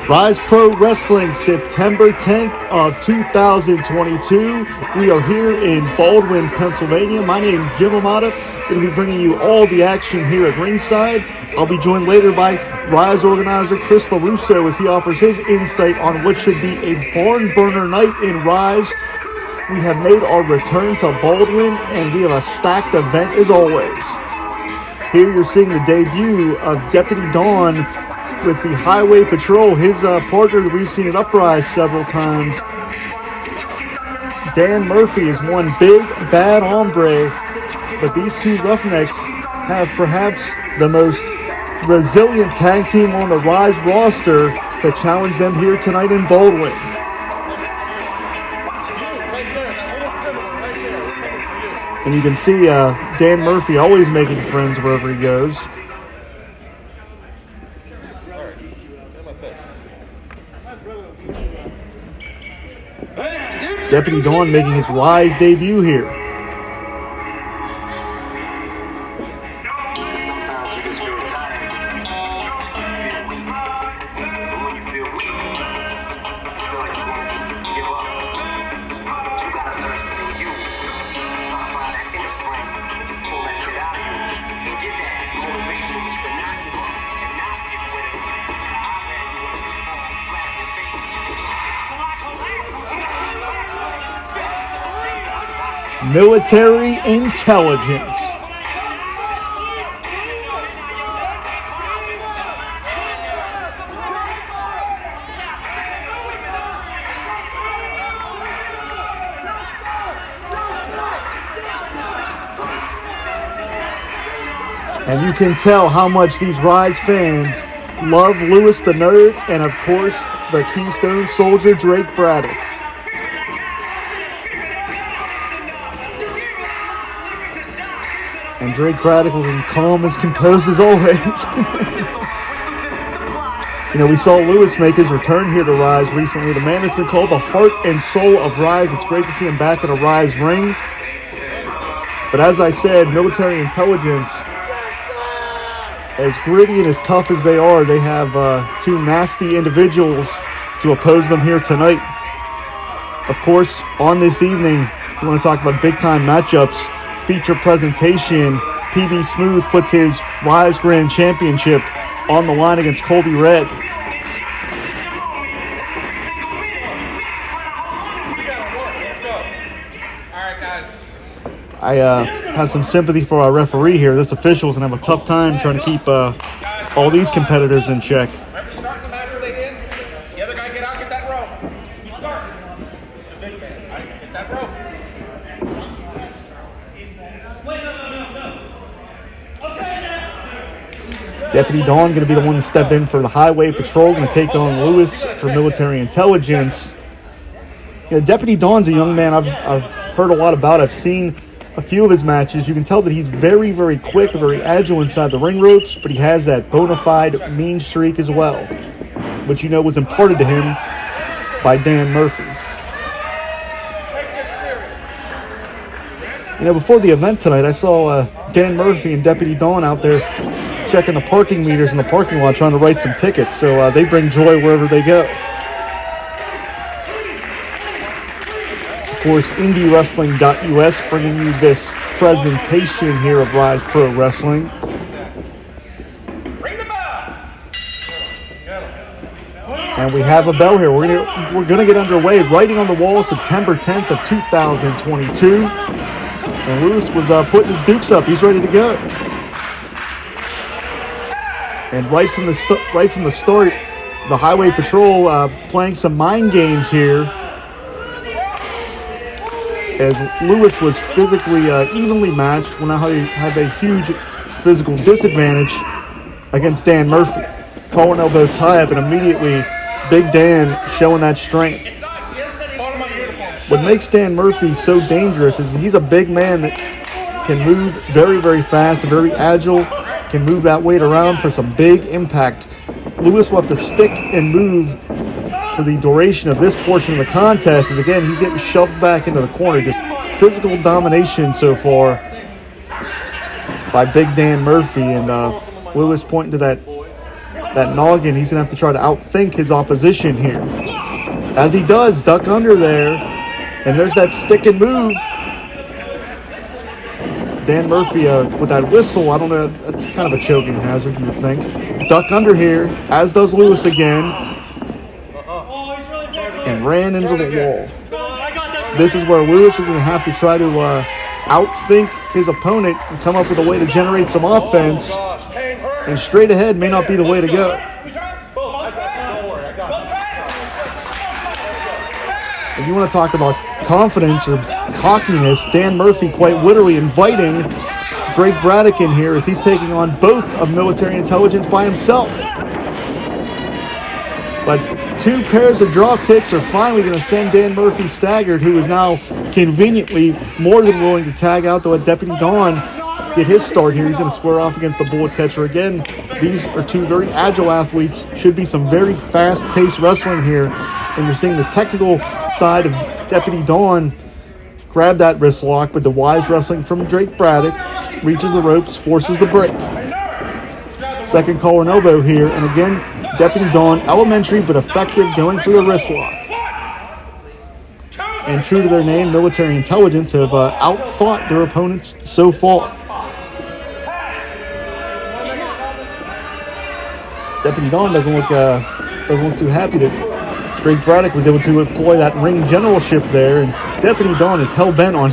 Ryse Pro Wrestling, September 10th of 2022. We are here in Baldwin, Pennsylvania. My name is Jim Amata. Going to be bringing you all the action here at ringside. I'll be joined later by Ryse organizer Chris LaRusso as he offers his insight on what should be a barn burner night in Ryse. We have made our return to Baldwin, and we have a stacked event as always. Here you're seeing the debut of Deputy Dawn with the Highway Patrol, his partner that we've seen at Uprise several times. Dan Murphy is one big, bad hombre, but these two Roughnecks have perhaps the most resilient tag team on the Ryse roster to challenge them here tonight in Baldwin. And you can see Dan Murphy always making friends wherever he goes. Deputy Dawn making his Ryse debut here. Military intelligence. And you can tell how much these Ryse fans love Lewis the Nerd and, of course, the Keystone Soldier Drake Braddock. And Drake Braddock looking calm as composed as always. You know, we saw Lewis make his return here to Ryse recently. The man that's been called the heart and soul of Ryse. It's great to see him back in a Ryse ring. But as I said, military intelligence, as gritty and as tough as they are, they have two nasty individuals to oppose them here tonight. Of course, on this evening, we want to talk about big-time matchups. Feature presentation, PB Smooth puts his Ryse Grand Championship on the line against Colby Red. I have some sympathy for our referee here. This official's going to have a tough time trying to keep all these competitors in check. Deputy Dawn going to be the one to step in for the Highway Patrol, going to take on Lewis for military intelligence. You know, Deputy Dawn's a young man I've heard a lot about. I've seen a few of his matches. You can tell that he's very, very quick, very agile inside the ring ropes, but he has that bona fide mean streak as well, which you know was imparted to him by Dan Murphy. You know, before the event tonight, I saw Dan Murphy and Deputy Dawn out there checking the parking meters in the parking lot, trying to write some tickets. So they bring joy wherever they go. Of course, IndyWrestling.us bringing you this presentation here of Ryse Pro Wrestling. And we have a bell here. We're gonna get underway. Writing on the wall, September 10th of 2022. And Lewis was putting his dukes up. He's ready to go. And right from the start, the Highway Patrol playing some mind games here, as Lewis was physically evenly matched. Well, now he had a huge physical disadvantage against Dan Murphy. Collar and elbow tie-up, and immediately Big Dan showing that strength. What makes Dan Murphy so dangerous is he's a big man that can move very, very fast, very agile, can move that weight around for some big impact. Lewis will have to stick and move for the duration of this portion of the contest, as again, he's getting shoved back into the corner. Just physical domination so far by Big Dan Murphy, and Lewis pointing to that that noggin. He's going to have to try to outthink his opposition here. As he does, duck under there. And there's that stick and move. Dan Murphy with that whistle, I don't know, that's kind of a choking hazard, you would think. Duck under here, as does Lewis again. And ran into the wall. This is where Lewis is going to have to try to outthink his opponent and come up with a way to generate some offense. And straight ahead may not be the way to go. If you want to talk about confidence or cockiness, Dan Murphy quite literally inviting Drake Braddock in here as he's taking on both of military intelligence by himself. But 2 pairs of drop kicks are finally going to send Dan Murphy staggered, who is now conveniently more than willing to tag out to let Deputy Dawn get his start here. He's going to square off against the bullet catcher again. These are 2 very agile athletes. Should be some very fast-paced wrestling here. And you're seeing the technical side of Deputy Dawn grab that wrist lock, but the wise wrestling from Drake Braddock reaches the ropes, forces the break. Second collar and elbow here, and again, Deputy Dawn, elementary but effective, going for the wrist lock. And true to their name, military intelligence have outfought their opponents so far. Deputy Dawn doesn't look too happy that Drake Braddock was able to employ that ring generalship there, and Deputy Dawn is hell-bent on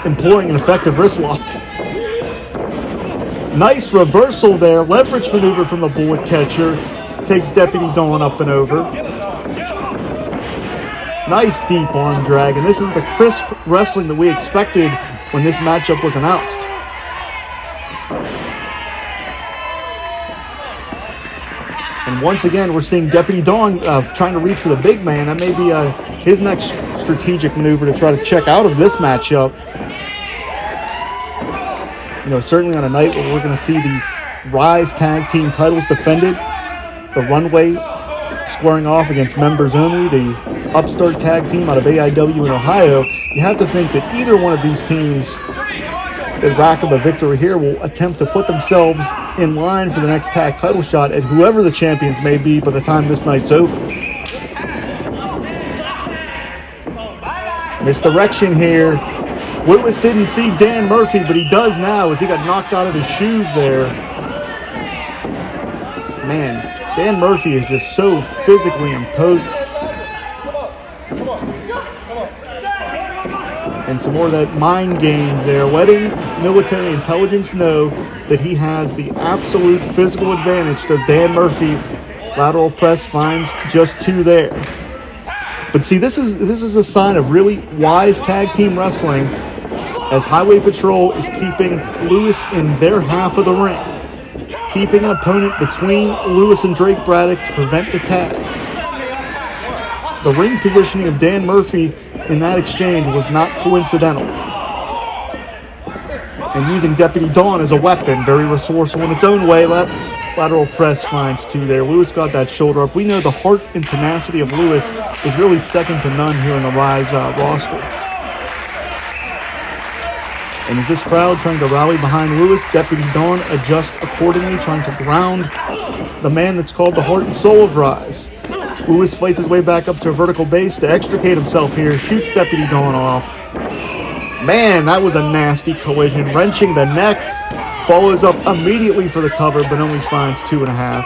employing an effective wrist lock. Nice reversal there. Leverage maneuver from the bullet catcher. Takes Deputy Dawn up and over. Nice deep arm drag, and this is the crisp wrestling that we expected when this matchup was announced. And once again, we're seeing Deputy Dawn trying to reach for the big man. That may be his next strategic maneuver to try to check out of this matchup. You know, certainly on a night where we're going to see the Ryse tag team titles defended, the Runway squaring off against members only, the upstart tag team out of AIW in Ohio, you have to think that either one of these teams that rack up a victory here will attempt to put themselves in line for the next tag title shot at whoever the champions may be by the time this night's over. Misdirection here. Lewis didn't see Dan Murphy, but he does now as he got knocked out of his shoes there. Man, Dan Murphy is just so physically imposing. And some more of that mind games there, letting military intelligence know that he has the absolute physical advantage. Does Dan Murphy? Lateral press finds just 2 there. But see, this is a sign of really wise tag team wrestling, as Highway Patrol is keeping Lewis in their half of the ring, keeping an opponent between Lewis and Drake Braddock to prevent the tag. The ring positioning of Dan Murphy in that exchange was not coincidental. And using Deputy Dawn as a weapon, very resourceful in its own way. Lateral press finds 2 there. Lewis got that shoulder up. We know the heart and tenacity of Lewis is really second to none here in the Ryse roster. And as this crowd trying to rally behind Lewis, Deputy Dawn adjusts accordingly, trying to ground the man that's called the heart and soul of Ryse. Lewis fights his way back up to a vertical base to extricate himself here, shoots Deputy Dawn off. Man, that was a nasty collision, wrenching the neck, follows up immediately for the cover, but only finds 2.5.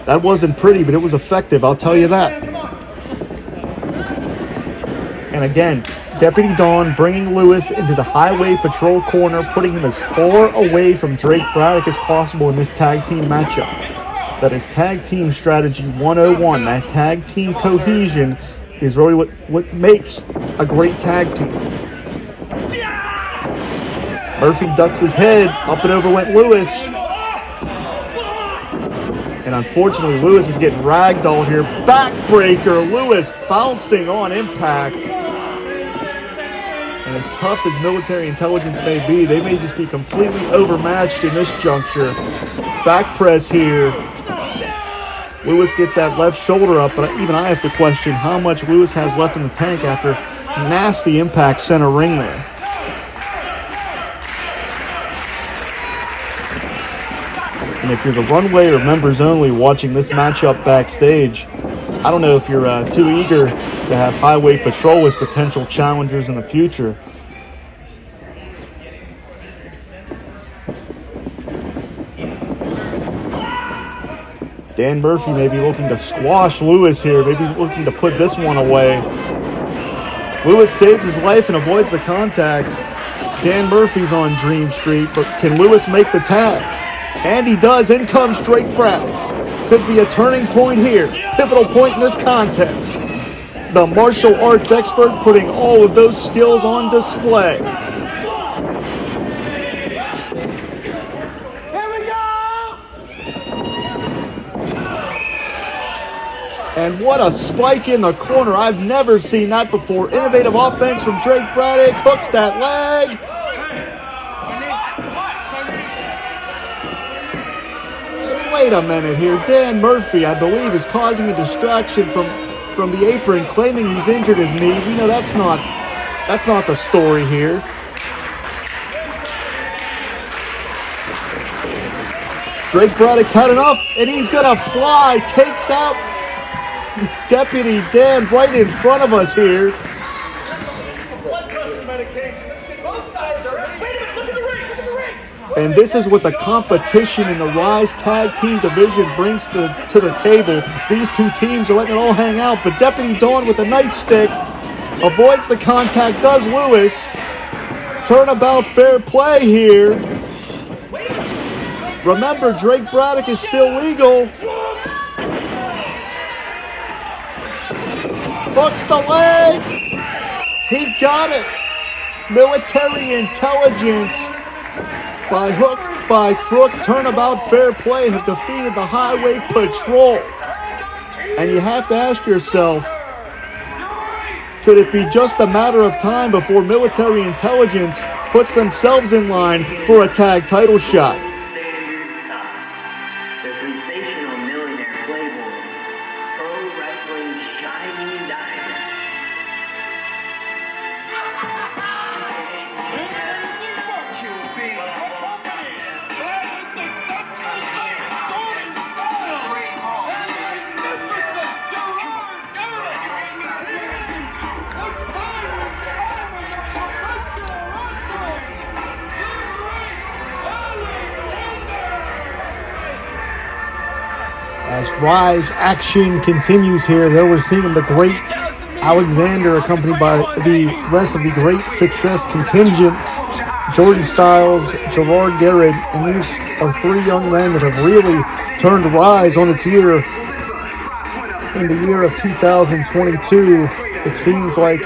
That wasn't pretty, but it was effective, I'll tell you that. And again, Deputy Dawn bringing Lewis into the Highway Patrol corner, putting him as far away from Drake Braddock as possible in this tag team matchup. That is tag team strategy 101. That tag team cohesion is really what makes a great tag team. Murphy ducks his head. Up and over went Lewis. And unfortunately, Lewis is getting ragdolled here. Backbreaker. Lewis bouncing on impact. And as tough as military intelligence may be, they may just be completely overmatched in this juncture. Back press here. Lewis gets that left shoulder up, but even I have to question how much Lewis has left in the tank after nasty impact center ring there. And if you're the Runway or members only watching this matchup backstage, I don't know if you're too eager to have Highway Patrol as potential challengers in the future. Dan Murphy may be looking to squash Lewis here, maybe looking to put this one away. Lewis saved his life and avoids the contact. Dan Murphy's on Dream Street, but can Lewis make the tag? And he does. In comes Drake Braddock. Could be a turning point here. Pivotal point in this contest. The martial arts expert putting all of those skills on display. And what a spike in the corner. I've never seen that before. Innovative offense from Drake Braddock. Hooks that leg. And wait a minute here. Dan Murphy, I believe, is causing a distraction from the apron, claiming he's injured his knee. We know that's not the story here. Drake Braddock's had enough, and he's going to fly. Takes out Deputy Dan right in front of us here. And this is what the competition in the Ryse Tag Team Division brings to the table. These two teams are letting it all hang out, but Deputy Dawn with the nightstick avoids the contact, does Lewis. Turnabout fair play here. Remember, Drake Braddock is still legal. Hooks the leg. He got it. Military intelligence by hook, by crook, turnabout, fair play have defeated the Highway Patrol. And you have to ask yourself, could it be just a matter of time before military intelligence puts themselves in line for a tag title shot? As Ryse action continues here, there we're seeing the great Alexander accompanied by the rest of the great success contingent, Jordan Styles, Gerard, Garrett, and these are three young men that have really turned Ryse on its ear in the year of 2022. It seems like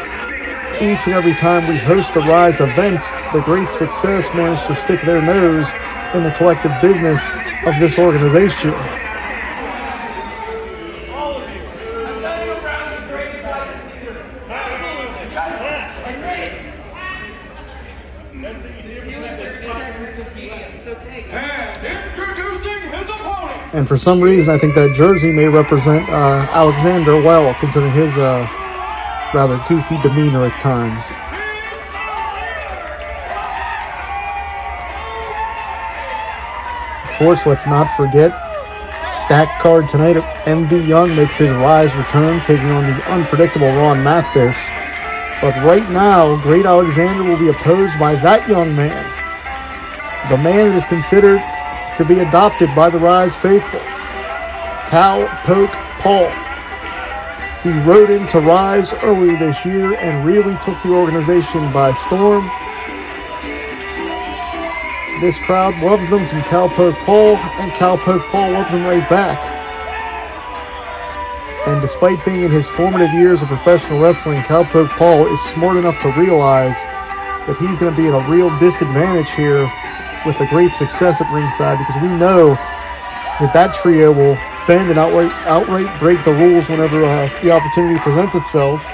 each and every time we host a Ryse event, the great success managed to stick their nose in the collective business of this organization. And for some reason, I think that jersey may represent Alexander well, considering his rather goofy demeanor at times. Of course, let's not forget, stack card tonight, MV Young makes his Ryse return, taking on the unpredictable Ron Matys. But right now, Great Alexander will be opposed by that young man, the man that is considered to be adopted by the Ryse faithful, Cowpoke Paul. He rode into Ryse earlier this year and really took the organization by storm. This crowd loves them some Cowpoke Paul, and Cowpoke Paul loves them right back. And despite being in his formative years of professional wrestling, Cowpoke Paul is smart enough to realize that he's going to be at a real disadvantage here with the great success at ringside, because we know that trio will bend and outright break the rules whenever the opportunity presents itself.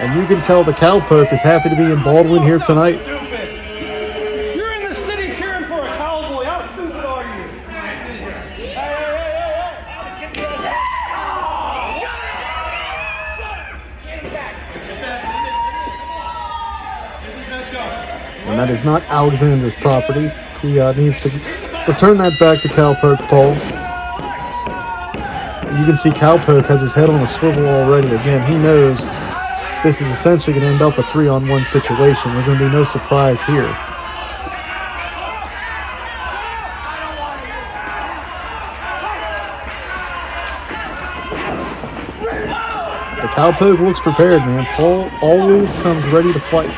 And you can tell the Cowpoke is happy to be in Baldwin here tonight. You're in the city cheering for a cowboy. How stupid are you? And that is not Alexander's property. He needs to return that back to Cowpoke Paul. You can see Cowpoke has his head on a swivel already. Again, he knows this is essentially going to end up a 3-on-1 situation. There's going to be no surprise here. The Cowpoke looks prepared, man. Paul always comes ready to fight.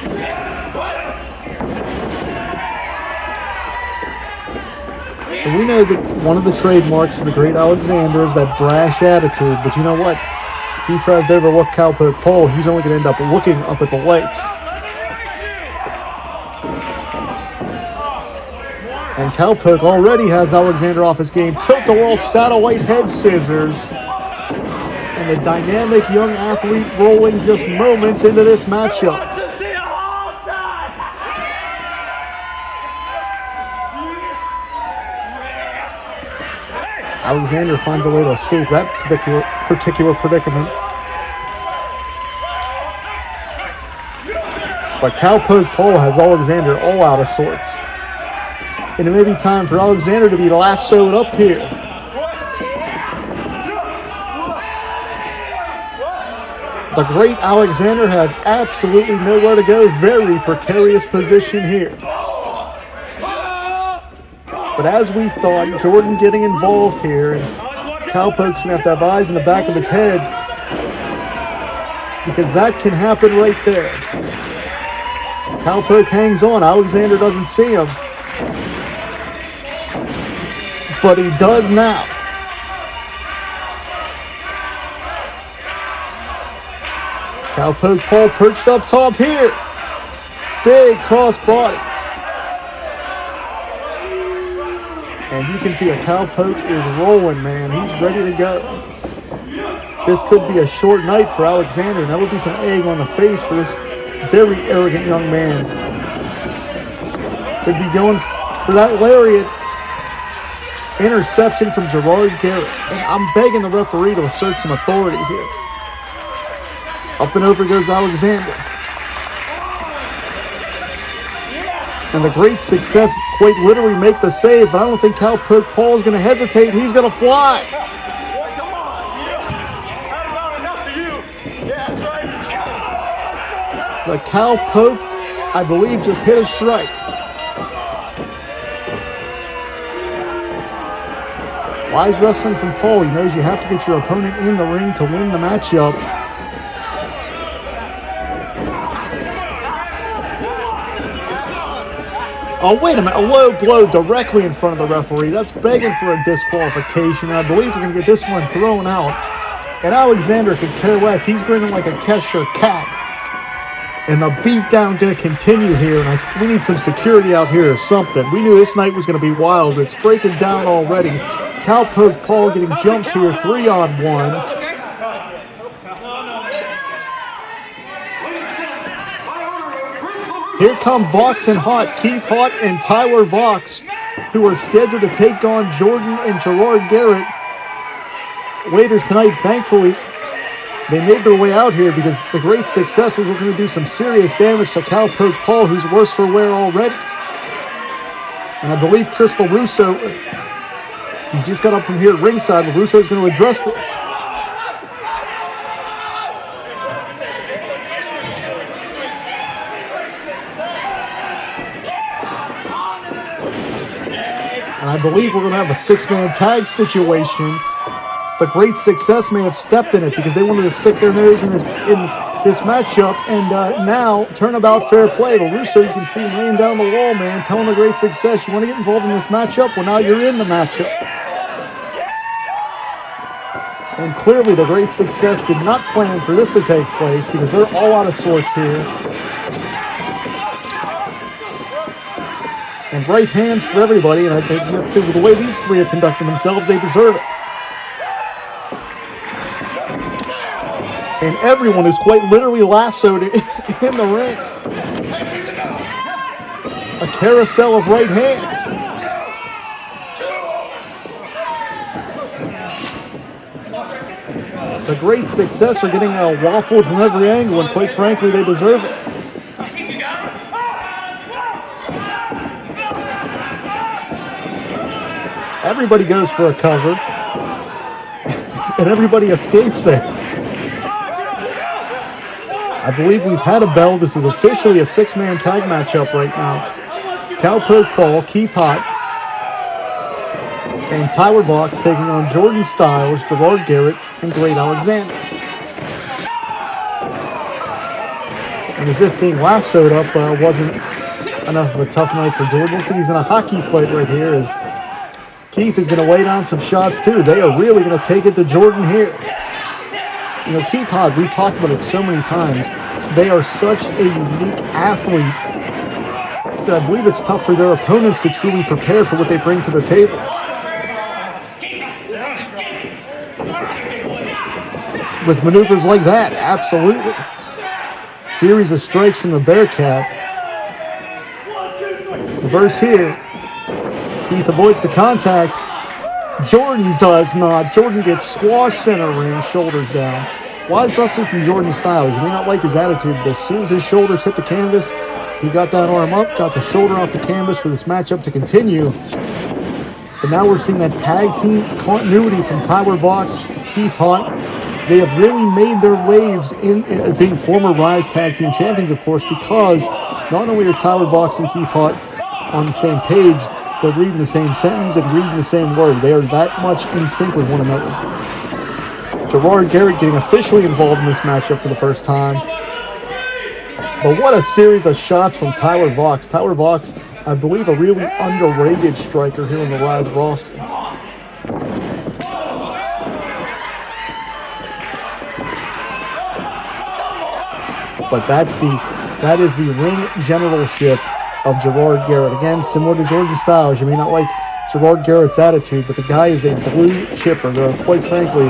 And we know that one of the trademarks of the great Alexander is that brash attitude, but you know what? If he tries to overlook Cowpoke Paul, he's only going to end up looking up at the lights. And Cowpoke already has Alexander off his game. Tilt-a-whirl satellite head scissors. And the dynamic young athlete rolling just moments into this matchup. Alexander finds a way to escape that particular predicament. But Cowpoke Paul has Alexander all out of sorts. And it may be time for Alexander to be lassoed up here. The great Alexander has absolutely nowhere to go. Very precarious position here. But as we thought, Jordan getting involved here, and Cowpoke's going to have eyes in the back of his head, because that can happen right there. Cowpoke hangs on. Alexander doesn't see him. But he does now. Cowpoke Paul perched up top here. Big cross body. And you can see a Cowpoke is rolling, man. He's ready to go. This could be a short night for Alexander. That would be some egg on the face for this very arrogant young man. Could be going for that lariat. Interception from Gerard Garrett. And I'm begging the referee to assert some authority here. Up and over goes Alexander. And the great success quite literally make the save, but I don't think Cowpoke Paul is going to hesitate. He's going to fly. The Cowpoke, I believe, just hit a strike. Wise wrestling from Paul. He knows you have to get your opponent in the ring to win the matchup. Oh, wait a minute. A low blow directly in front of the referee. That's begging for a disqualification. And I believe we're going to get this one thrown out. And Alexander could care less. He's grinning like a Cheshire cat. And the beatdown going to continue here. And we need some security out here or something. We knew this night was going to be wild. It's breaking down already. Cowpoke Paul getting jumped here 3-on-1. Here come Voxx and Haught, Keith Haught and Tyler Voxx, who are scheduled to take on Jordan and Gerard Garrett later tonight. Thankfully, they made their way out here because the great success was going to do some serious damage to Cowpoke Paul, who's worse for wear already. And I believe Chris LaRusso, he just got up from here at ringside. LaRusso is going to address this. And I believe we're going to have a 6-man tag situation. The great success may have stepped in it because they wanted to stick their nose in this matchup. And now, turnabout fair play. LaRusso, you can see him laying down the wall, man, telling the great success, you want to get involved in this matchup? Well, now you're in the matchup. And clearly the great success did not plan for this to take place because they're all out of sorts here. And right hands for everybody, and I think with the way these three have conducted themselves, they deserve it. And everyone is quite literally lassoed in the ring. A carousel of right hands. The great success are getting waffled from every angle, and quite frankly, they deserve it. Everybody goes for a cover. And everybody escapes there. I believe we've had a bell. This is officially a 6-man tag matchup right now. Cowpoke Paul, Keith Haught, and Tyler Voxx taking on Jordan Styles, Gerard Garrett, and Great Alexander. And as if being lassoed up wasn't enough of a tough night for Jordan. Looks like he's in a hockey fight right here as Keith is going to lay down some shots too. They are really going to take it to Jordan here. You know, Keith Haught, we've talked about it so many times. They are such a unique athlete that I believe it's tough for their opponents to truly prepare for what they bring to the table. With maneuvers like that, absolutely. Series of strikes from the Bearcat. Reverse here. Keith avoids the contact. Jordan does not. Jordan gets squashed center ring, shoulders down. Wise wrestling from Jordan Styles. You may not like his attitude, but as soon as his shoulders hit the canvas, he got that arm up, got the shoulder off the canvas for this matchup to continue. But now we're seeing that tag team continuity from Tyler Voxx, Keith Haught. They have really made their waves in being former Ryse tag team champions, of course, because not only are Tyler Voxx and Keith Haught on the same page, they're reading the same sentence and reading the same word. They are that much in sync with one another. Gerard Garrett getting officially involved in this matchup for the first time. But what a series of shots from Tyler Voxx. Tyler Voxx, I believe, a really underrated striker here on the Ryse roster. But that is the ring generalship of Gerard Garrett. Again, similar to Jordan Styles. You may not like Gerard Garrett's attitude, but the guy is a blue chipper. There are, quite frankly,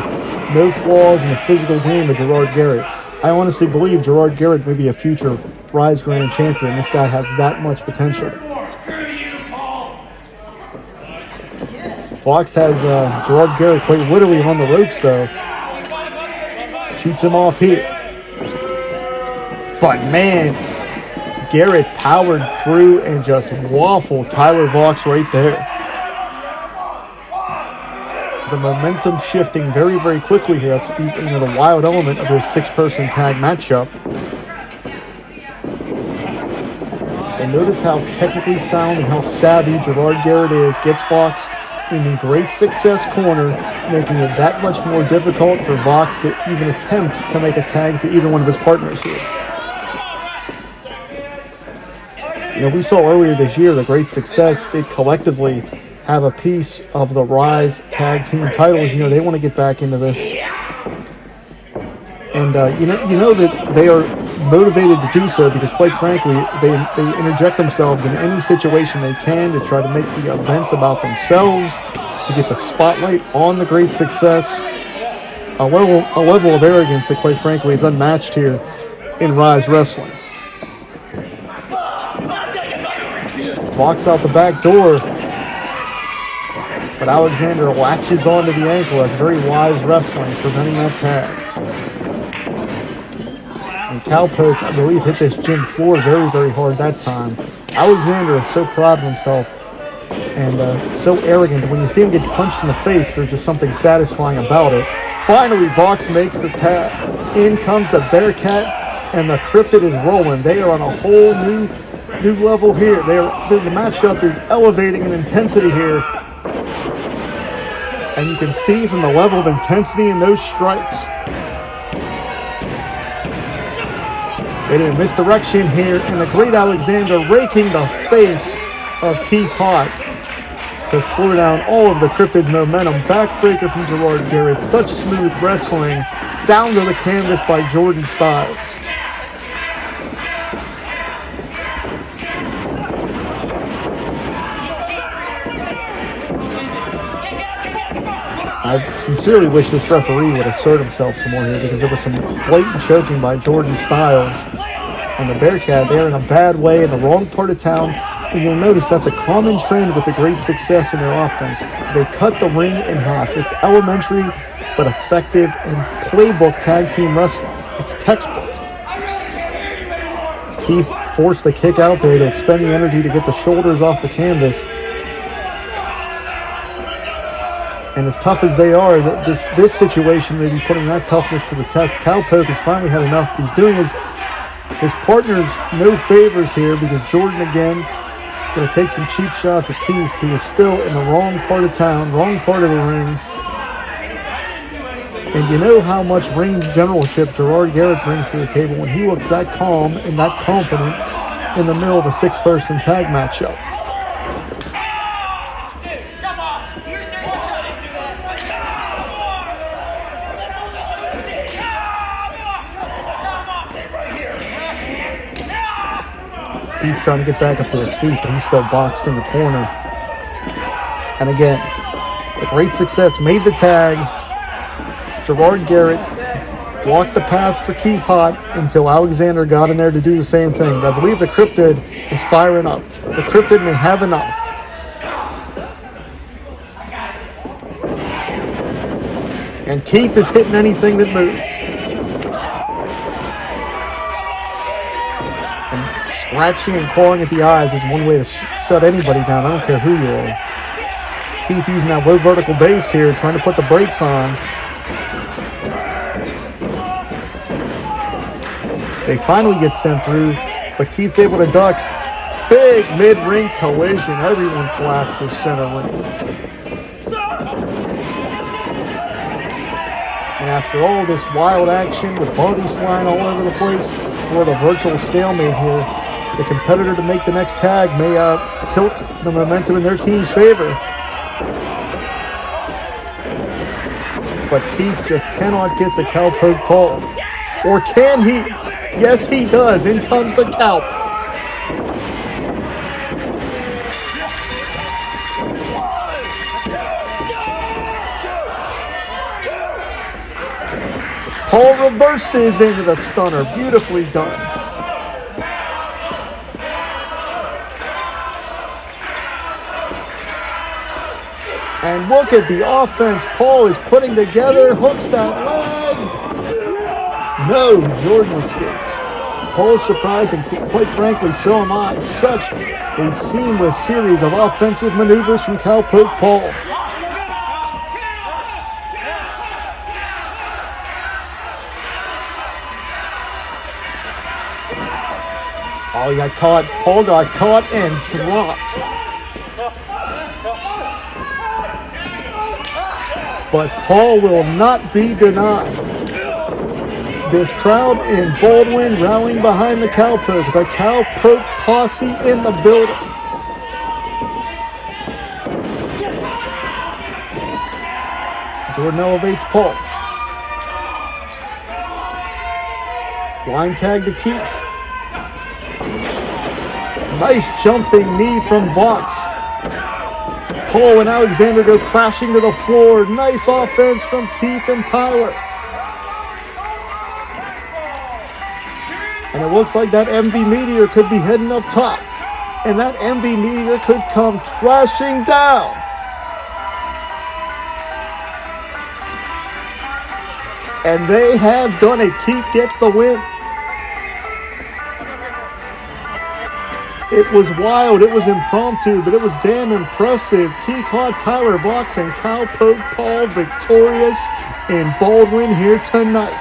no flaws in the physical game of Gerard Garrett. I honestly believe Gerard Garrett may be a future Ryse Grand Champion. This guy has that much potential. Voxx has Gerard Garrett quite literally on the ropes, though. Shoots him off here. But man, Garrett powered through and just waffled Tyler Voxx right there. The momentum shifting very, very quickly here. That's the wild element of this 6-person tag matchup. And notice how technically sound and how savvy Gerard Garrett is. Gets Voxx in the Great Success corner, making it that much more difficult for Voxx to even attempt to make a tag to either one of his partners here. You know, we saw earlier this year the Great Success did collectively have a piece of the Ryse tag team titles. You know, they want to get back into this. And, you know that they are motivated to do so because, quite frankly, they interject themselves in any situation they can to try to make the events about themselves, to get the spotlight on the Great Success. A level of arrogance that, quite frankly, is unmatched here in Ryse Wrestling. Walks out the back door, but Alexander latches onto the ankle. That's very wise wrestling, preventing that tag. And Cowpoke, I believe, hit this gym floor very, very hard that time. Alexander is so proud of himself and so arrogant. When you see him get punched in the face, there's just something satisfying about it. Finally, Voxx makes the tag. In comes the Bearcat, and the Cryptid is rolling. They are on a whole new level here. The matchup is elevating in intensity here. And you can see from the level of intensity in those strikes. They did a misdirection here, and the Great Alexander raking the face of Keith Haught to slow down all of the Cryptid's momentum. Backbreaker from Gerard Garrett. Such smooth wrestling down to the canvas by Jordan Styles. I sincerely wish this referee would assert himself some more here because there was some blatant choking by Jordan Styles. And the Bearcat, they're in a bad way in the wrong part of town. And you'll notice that's a common trend with the Great Success in their offense. They cut the ring in half. It's elementary but effective and playbook tag team wrestling. It's textbook. Keith forced the kick out there to expend the energy to get the shoulders off the canvas. And as tough as they are, this situation may be putting that toughness to the test. Cowpoke has finally had enough. He's doing his partners no favors here because Jordan again going to take some cheap shots at Keith, who is still in the wrong part of town, wrong part of the ring. And you know how much ring generalship Gerard Garrett brings to the table when he looks that calm and that confident in the middle of a 6-person tag matchup. He's trying to get back up to his feet, but he's still boxed in the corner. And again, the great success made the tag. Gerard Garrett blocked the path for Keith Haught until Alexander got in there to do the same thing. I believe the Cryptid is firing up. The Cryptid may have enough. And Keith is hitting anything that moves. Scratching and clawing at the eyes is one way to shut anybody down. I don't care who you are. Keith using that low vertical base here, trying to put the brakes on. They finally get sent through, but Keith's able to duck. Big mid-ring collision. Everyone collapses center ring. And after all this wild action with bodies flying all over the place, we're at a virtual stalemate here. The competitor to make the next tag may tilt the momentum in their team's favor. But Keith just cannot get the Cowpoke Paul. Or can he? Yes, he does. In comes the Cowp. Paul reverses into the stunner. Beautifully done. And look at the offense Paul is putting together. Hooks that leg. No, Jordan escapes. Paul is surprised, and quite frankly, so am I. Such a seamless series of offensive maneuvers from Cowpoke Paul. Oh, he got caught. Paul got caught and dropped. But Paul will not be denied. This crowd in Baldwin rallying behind the Cowpoke. The Cowpoke posse in the building. Jordan elevates Paul. Line tag to Keith. Nice jumping knee from Voxx. Paul and Alexander go crashing to the floor. Nice offense from Keith and Tyler. And it looks like that MV Meteor could be heading up top. And that MV Meteor could come crashing down. And they have done it. Keith gets the win. It was wild, it was impromptu, but it was damn impressive. Keith Haught, Tyler Voxx, and Cowpoke Paul victorious in Baldwin here tonight.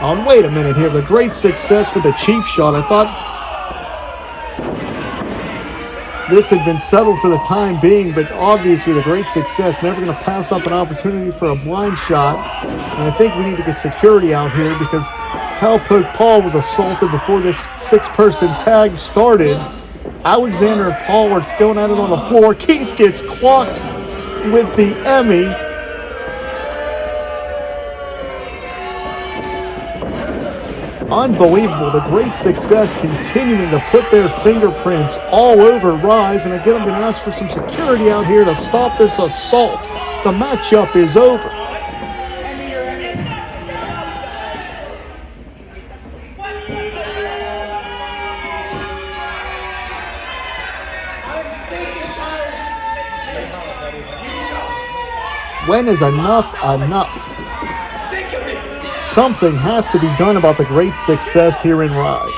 Oh, wait a minute here. The great success with the cheap shot. I thought this had been settled for the time being, but obviously the great success. Never going to pass up an opportunity for a blind shot. And I think we need to get security out here because Cowpoke Paul was assaulted before this 6-person tag started. Alexander and Paul are going at it on the floor. Keith gets clocked with the Emmy. Unbelievable. The great success continuing to put their fingerprints all over Ryse. And again, I'm going to ask for some security out here to stop this assault. The matchup is over. When is enough enough? Something has to be done about the great success here in Ryse.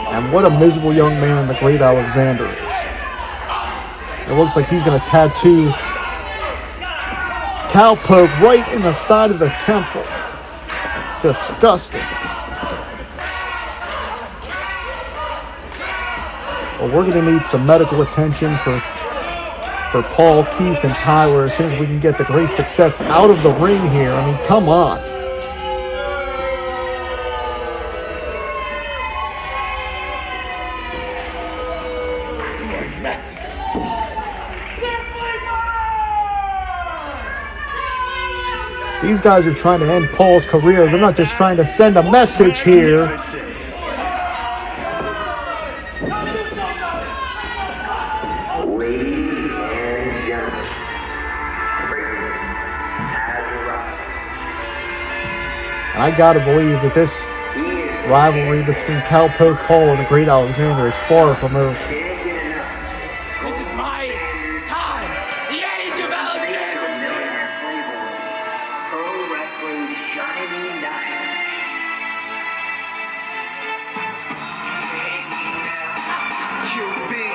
And what a miserable young man the great Alexander is. It looks like he's going to tattoo Cowpoke right in the side of the temple. Disgusting. Well, we're going to need some medical attention for Paul, Keith, and Tyler as soon as we can get the great success out of the ring here. I mean, come on. These guys are trying to end Paul's career. They're not just trying to send a message here. I gotta believe that this rivalry between Cowpoke Paul and the great Alexander is far from over. This is my time. The age of Alexander. Pro wrestling shining diamond. You big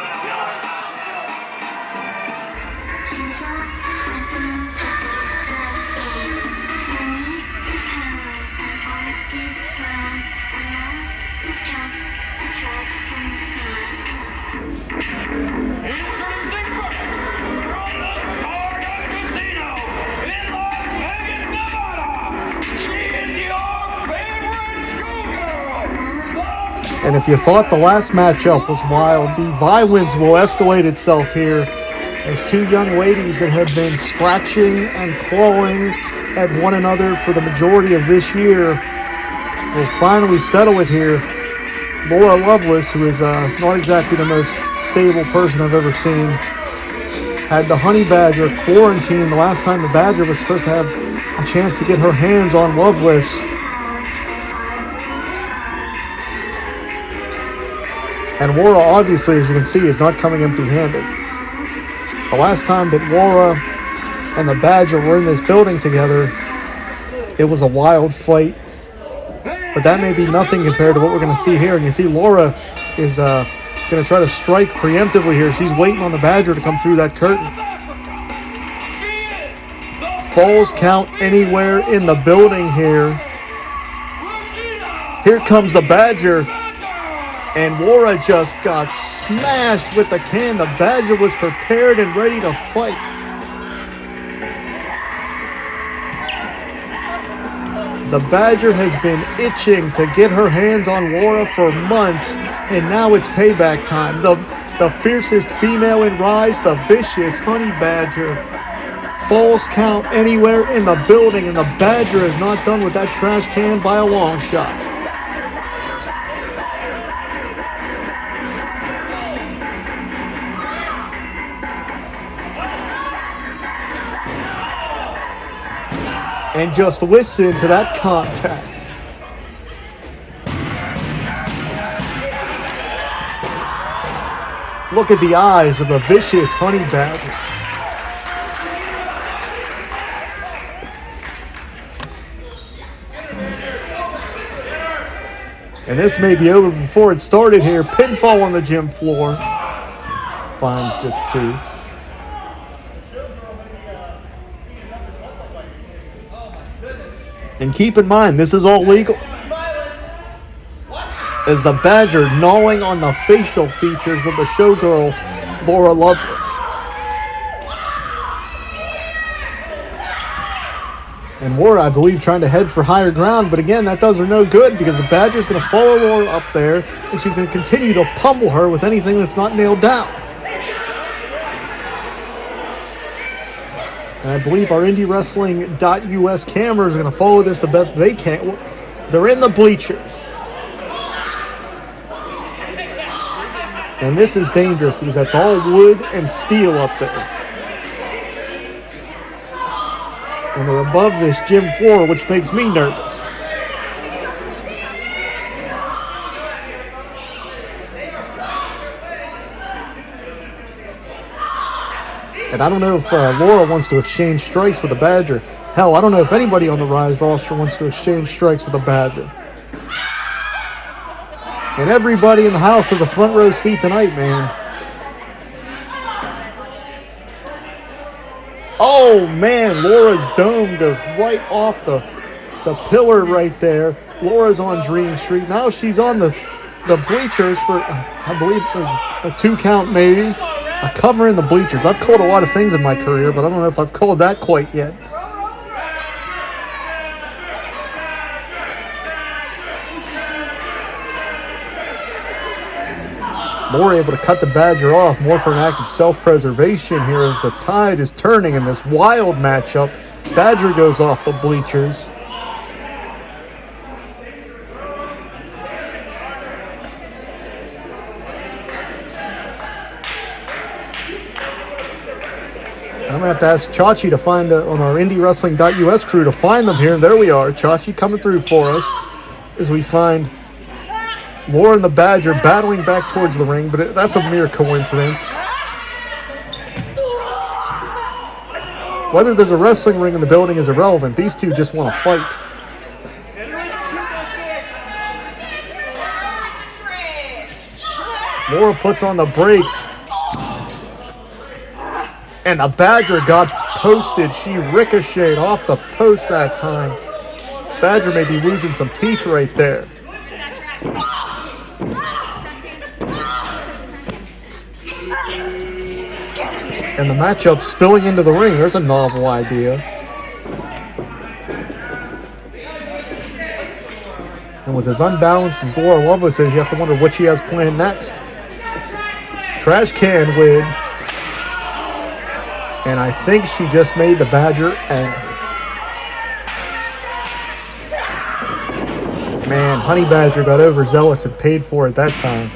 And if you thought the last matchup was wild, the violence will escalate itself here as two young ladies that have been scratching and clawing at one another for the majority of this year will finally settle it here. Laura Loveless, who is not exactly the most stable person I've ever seen, had the Honey Badger quarantined the last time the Badger was supposed to have a chance to get her hands on Loveless. And Laura, obviously, as you can see, is not coming empty-handed. The last time that Laura and the Badger were in this building together, it was a wild fight. But that may be nothing compared to what we're going to see here. And you see Laura is going to try to strike preemptively here. She's waiting on the Badger to come through that curtain. Falls count anywhere in the building here. Here comes the Badger. And Laura just got smashed with the can. The Badger was prepared and ready to fight. The Badger has been itching to get her hands on Laura for months, and now it's payback time. The fiercest female in Ryse, the vicious Honey Badger. Falls count anywhere in the building, and the Badger is not done with that trash can by a long shot. And just listen to that contact. Look at the eyes of the vicious Honey Badger. And this may be over before it started here. Pinfall on the gym floor. Finds just two. And keep in mind, this is all legal. As the Badger gnawing on the facial features of the showgirl, Laura Loveless. And Laura, I believe, trying to head for higher ground, but again, that does her no good because the Badger's going to follow Laura up there, and she's going to continue to pummel her with anything that's not nailed down. And I believe our IndyWrestling.us cameras are going to follow this the best they can. They're in the bleachers. And this is dangerous because that's all wood and steel up there. And they're above this gym floor, which makes me nervous. And I don't know if Laura wants to exchange strikes with the Badger. Hell, I don't know if anybody on the Ryse roster wants to exchange strikes with the Badger. And everybody in the house has a front row seat tonight, man. Oh, man, Laura's dome goes right off the pillar right there. Laura's on Dream Street. Now she's on the bleachers for, I believe it was a 2 count maybe. A cover in the bleachers. I've called a lot of things in my career, but I don't know if I've called that quite yet. Laura able to cut the Badger off, more for an act of self-preservation here as the tide is turning in this wild matchup. Badger goes off the bleachers. I'm going to have to ask Chachi to find, on our IndyWrestling.us crew, to find them here. And there we are. Chachi coming through for us as we find Laura and the Badger battling back towards the ring, but that's a mere coincidence. Whether there's a wrestling ring in the building is irrelevant. These two just want to fight. Laura puts on the brakes. And the Badger got posted. She ricocheted off the post that time. Badger may be losing some teeth right there. And the matchup spilling into the ring. There's a novel idea. And with as unbalanced as Laura Loveless is, you have to wonder what she has planned next. Trash can lid. And I think she just made the Badger angry. Man, Honey Badger got overzealous and paid for it that time.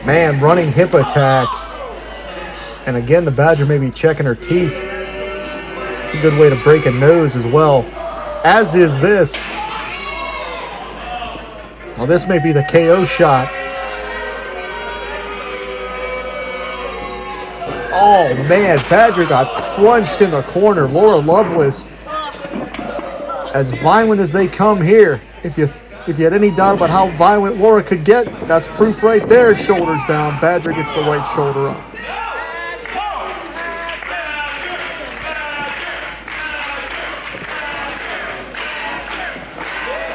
Man, running hip attack. And again, the Badger may be checking her teeth. It's a good way to break a nose as well. As is this. Well, this may be the KO shot. Oh, man, Badger got crunched in the corner. Laura Loveless, as violent as they come here. If you had any doubt about how violent Laura could get, that's proof right there. Shoulders down. Badger gets the right shoulder up.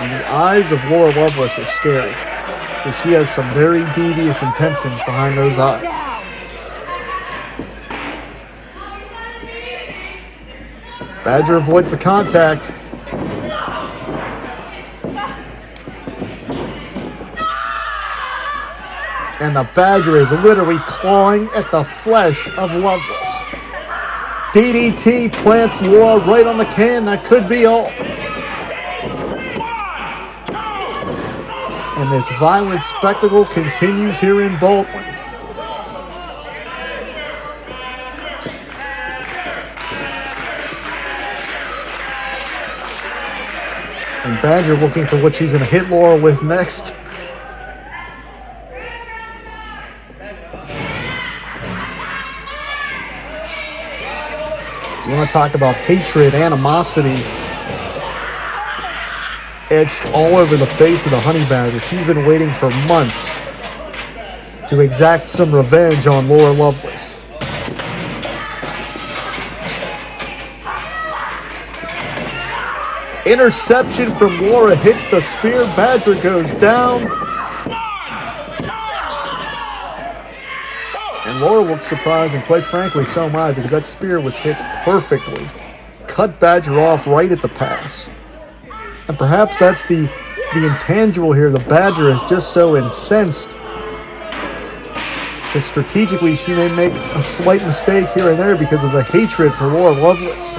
And the eyes of Laura Loveless are scary, because she has some very devious intentions behind those eyes. Badger avoids the contact. And the Badger is literally clawing at the flesh of Loveless. DDT plants Laura right on the can. That could be all. And this violent spectacle continues here in Baldwin. And Badger looking for what she's going to hit Laura with next. You want to talk about hatred, animosity, etched all over the face of the Honey Badger. She's been waiting for months to exact some revenge on Laura Loveless. Interception from Laura, hits the spear. Badger goes down. And Laura looks surprised, and quite frankly, so am I, because that spear was hit perfectly. Cut Badger off right at the pass. And perhaps that's the intangible here. The Badger is just so incensed that strategically she may make a slight mistake here and there because of the hatred for Laura Loveless.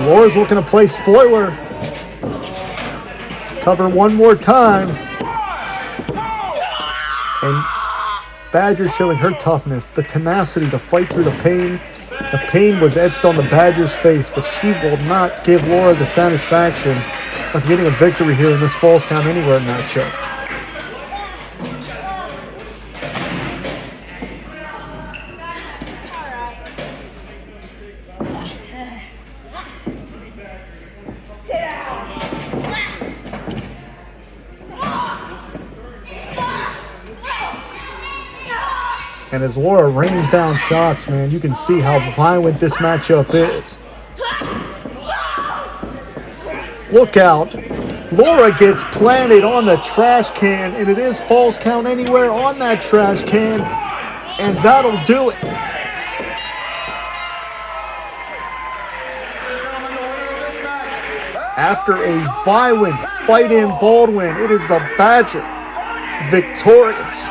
Laura's looking to play spoiler. Cover one more time. And Badger showing her toughness, the tenacity to fight through the pain. The pain was etched on the Badger's face, but she will not give Laura the satisfaction of getting a victory here in this Falls Count Anywhere matchup. And as Laura rains down shots, man, you can see how violent this matchup is. Look out. Laura gets planted on the trash can, and it is Falls Count Anywhere on that trash can, and that'll do it. After a violent fight in Baldwin, it is the Badger victorious.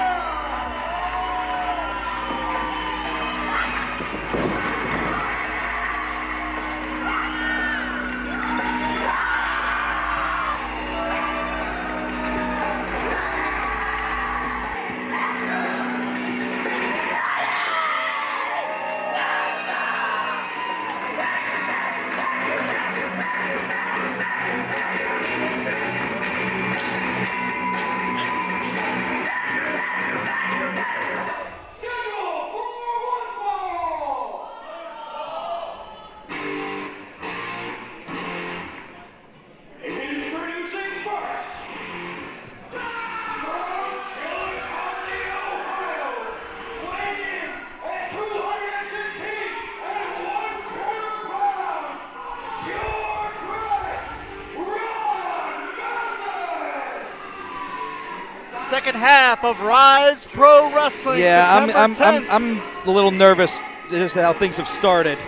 Second half of Ryse Pro Wrestling. Yeah, September 10th. I'm a little nervous just how things have started.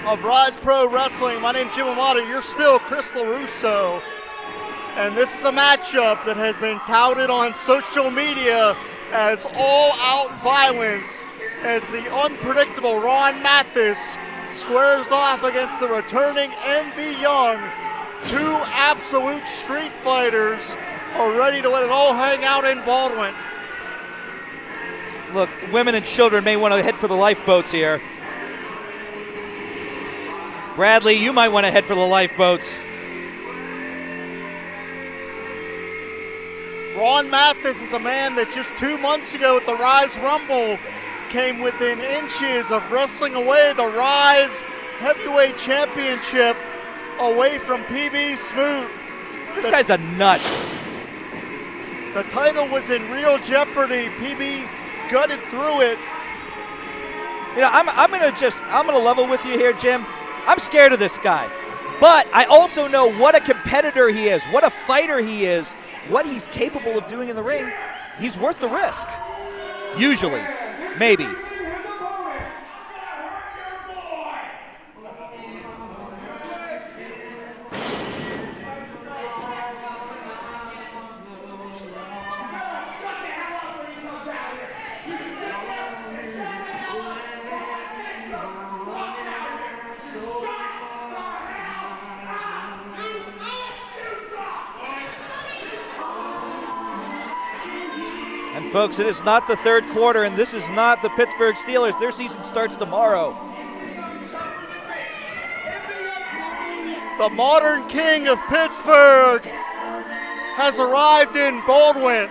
Of Ryse Pro Wrestling. My name's Jim Amato. You're still Chris LaRusso. And this is a matchup that has been touted on social media as all-out violence as the unpredictable Ron Matys squares off against the returning MV Young. Two absolute street fighters are ready to let it all hang out in Baldwin. Look, women and children may want to head for the lifeboats here. Bradley, you might want to head for the lifeboats. Ron Matys is a man that just 2 months ago at the Ryse Rumble came within inches of wrestling away the Ryse Heavyweight Championship away from PB Smooth. This guy's a nut. The title was in real jeopardy. PB gutted through it. You know, I'm gonna level with you here, Jim. I'm scared of this guy, but I also know what a competitor he is, what a fighter he is, what he's capable of doing in the ring. He's worth the risk. Usually, maybe. And folks, it is not the third quarter, and this is not the Pittsburgh Steelers. Their season starts tomorrow. The modern king of Pittsburgh has arrived in Baldwin.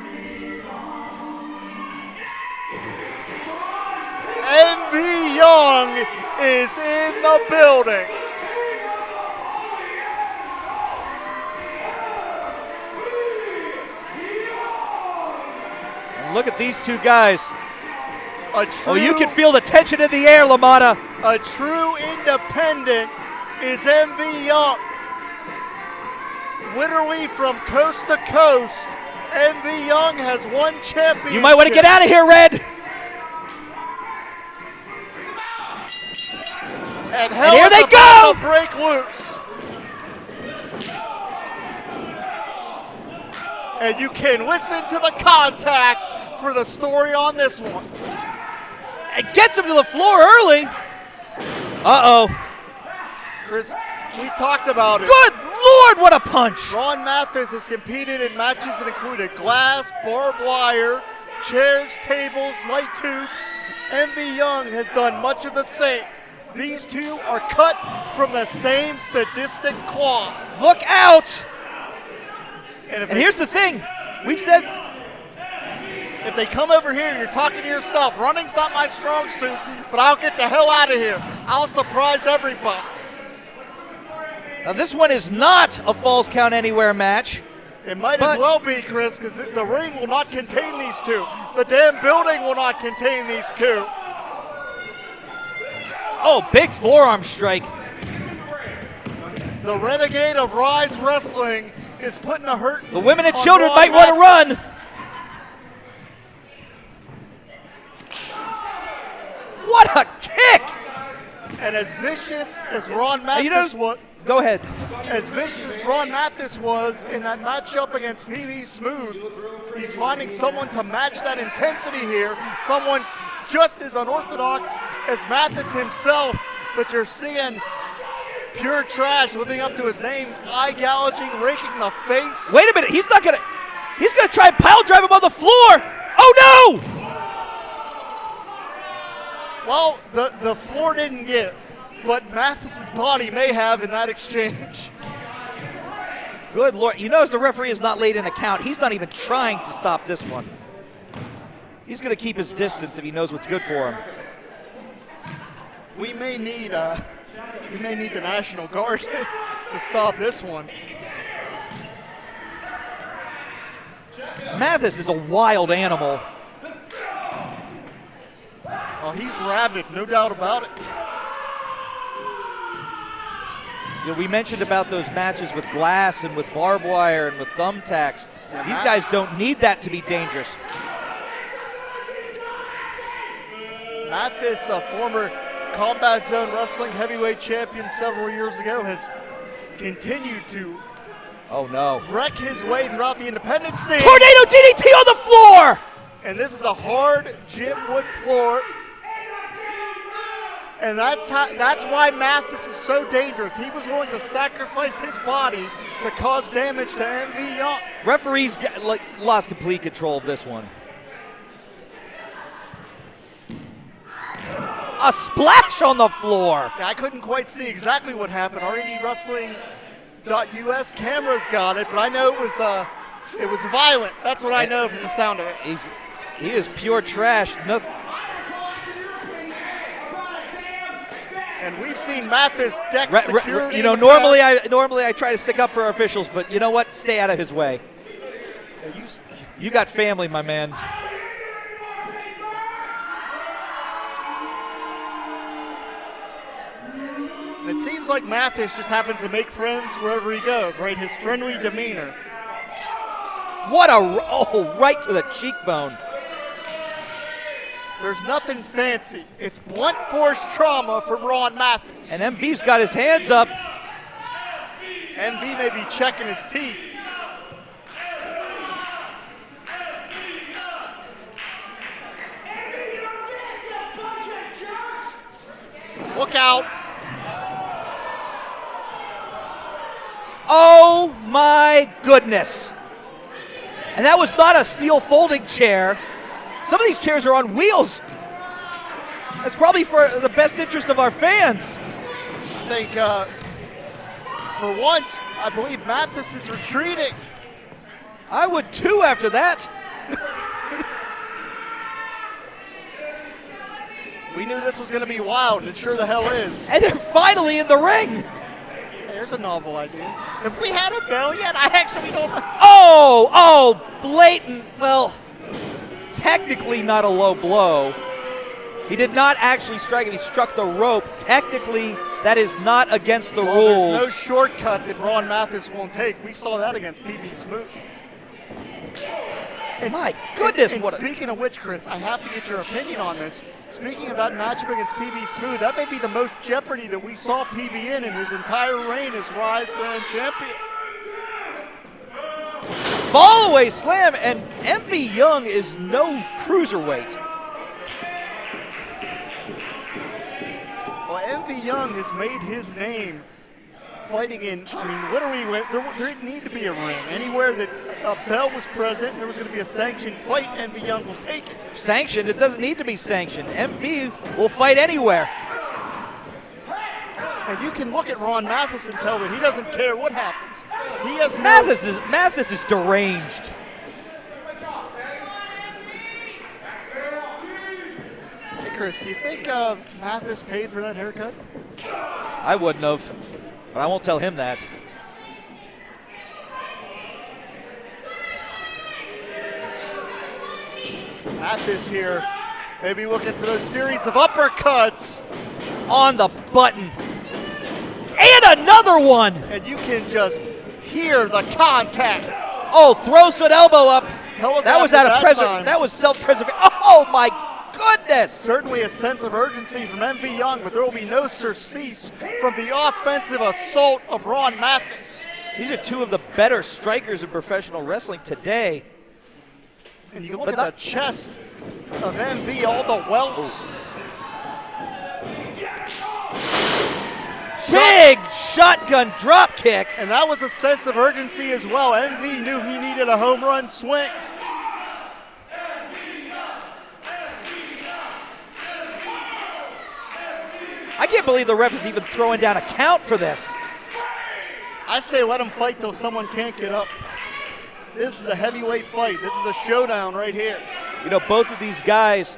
MV Young is in the building. Look at these two guys. Oh, you can feel the tension in the air, LaMotta. A true independent is MV Young. Literally from coast to coast, MV Young has won championship. You might want to get out of here, Red. And hell here is they about go! to break loose. And you can listen to the contact for the story on this one. It gets him to the floor early. Uh-oh. Chris, we talked about it. Good Lord, what a punch! Ron Matys has competed in matches that included glass, barbed wire, chairs, tables, light tubes. MV Young has done much of the same. These two are cut from the same sadistic cloth. Look out! And here's the thing. We've said if they come over here, you're talking to yourself. Running's not my strong suit, but I'll get the hell out of here. I'll surprise everybody. now this one is not a Falls Count Anywhere match. It might as well be, Chris, because the ring will not contain these two. The damn building will not contain these two. Oh, big forearm strike. The renegade of Ryse Wrestling is putting a hurt. The women and on children Ron might want to Matys. run. What a kick! And as vicious as Ron Matys was, Go ahead. as vicious as Ron Matys was in that matchup against PB Smooth, he's finding someone to match that intensity here. Someone just as unorthodox as Mathis himself, but you're seeing pure trash living up to his name, eye gouging, raking the face. Wait a minute, he's gonna try and pile drive him on the floor. Oh no! Well, the floor didn't give, but Mathis's body may have in that exchange. Good Lord, you notice the referee is not laid in a count. He's not even trying to stop this one. He's gonna keep his distance if he knows what's good for him. We may need the National Guard to stop this one. Mathis is a wild animal. Oh, he's rabid, no doubt about it. You know, we mentioned about those matches with glass and with barbed wire and with thumbtacks. Yeah, These guys don't need that to be dangerous. Mathis, a former Combat Zone Wrestling heavyweight champion several years ago, has continued to Oh no. wreck his way throughout the independent scene. Tornado DDT on the floor! And this is a hard gym wood floor. And that's why Mathis is so dangerous. He was willing to sacrifice his body to cause damage to MV Young. Referees lost complete control of this one. A splash on the floor. Yeah, I couldn't quite see exactly what happened. Our IndyWrestling.us cameras got it, but I know it was violent. That's what I know from the sound of it. He is pure trash. And we've seen Mathis deck security. You know, normally I try to stick up for our officials, but you know what? Stay out of his way. Yeah, You got family, my man. It seems like Mathis just happens to make friends wherever he goes, right? His friendly demeanor. What right to the cheekbone. There's nothing fancy. It's blunt force trauma from Ron Matys. And MV's got his hands up. MV may be checking his teeth. Look out. Oh my goodness. And that was not a steel folding chair. Some of these chairs are on wheels. That's probably for the best interest of our fans. I think for once, I believe Mathis is retreating. I would too after that. We knew this was going to be wild, and it sure the hell is. And they're finally in the ring. There's a novel idea. If we had a bell yet, I actually don't know. Oh, blatant. Well, technically not a low blow. He did not actually strike him. He struck the rope. Technically, that is not against the rules. There's no shortcut that Ron Matys won't take. We saw that against PB Smooth. And my goodness, and what speaking of which, Chris, I have to get your opinion on this. Speaking of that matchup against PB Smooth, that may be the most jeopardy that we saw PB in his entire reign as Ryse Grand Champion. Fall away slam, and MV Young is no cruiserweight. Well, MV Young has made his name fighting in, I mean, what are we, there didn't need to be a ring. Anywhere that a bell was present and there was going to be a sanctioned fight, MV Young will take it. Sanctioned? It doesn't need to be sanctioned. MV will fight anywhere. And you can look at Ron Matys and tell that he doesn't care what happens. He has Mathis is deranged. Hey, Chris, do you think Mathis paid for that haircut? I wouldn't have, but I won't tell him that. Mathis here, maybe looking for those series of uppercuts. On the button. And another one. And you can just hear the contact. Oh, throws an elbow up. That was out of time. That was self-preservation. Oh my goodness. Certainly a sense of urgency from MV Young, but there will be no surcease from the offensive assault of Ron Matys. These are two of the better strikers in professional wrestling today. And you can look at the chest of MV, all the welts. Big shotgun drop kick. And that was a sense of urgency as well. MV knew he needed a home run swing. I can't believe the ref is even throwing down a count for this. I say let him fight till someone can't get up. This is a heavyweight fight. This is a showdown right here. You know, both of these guys,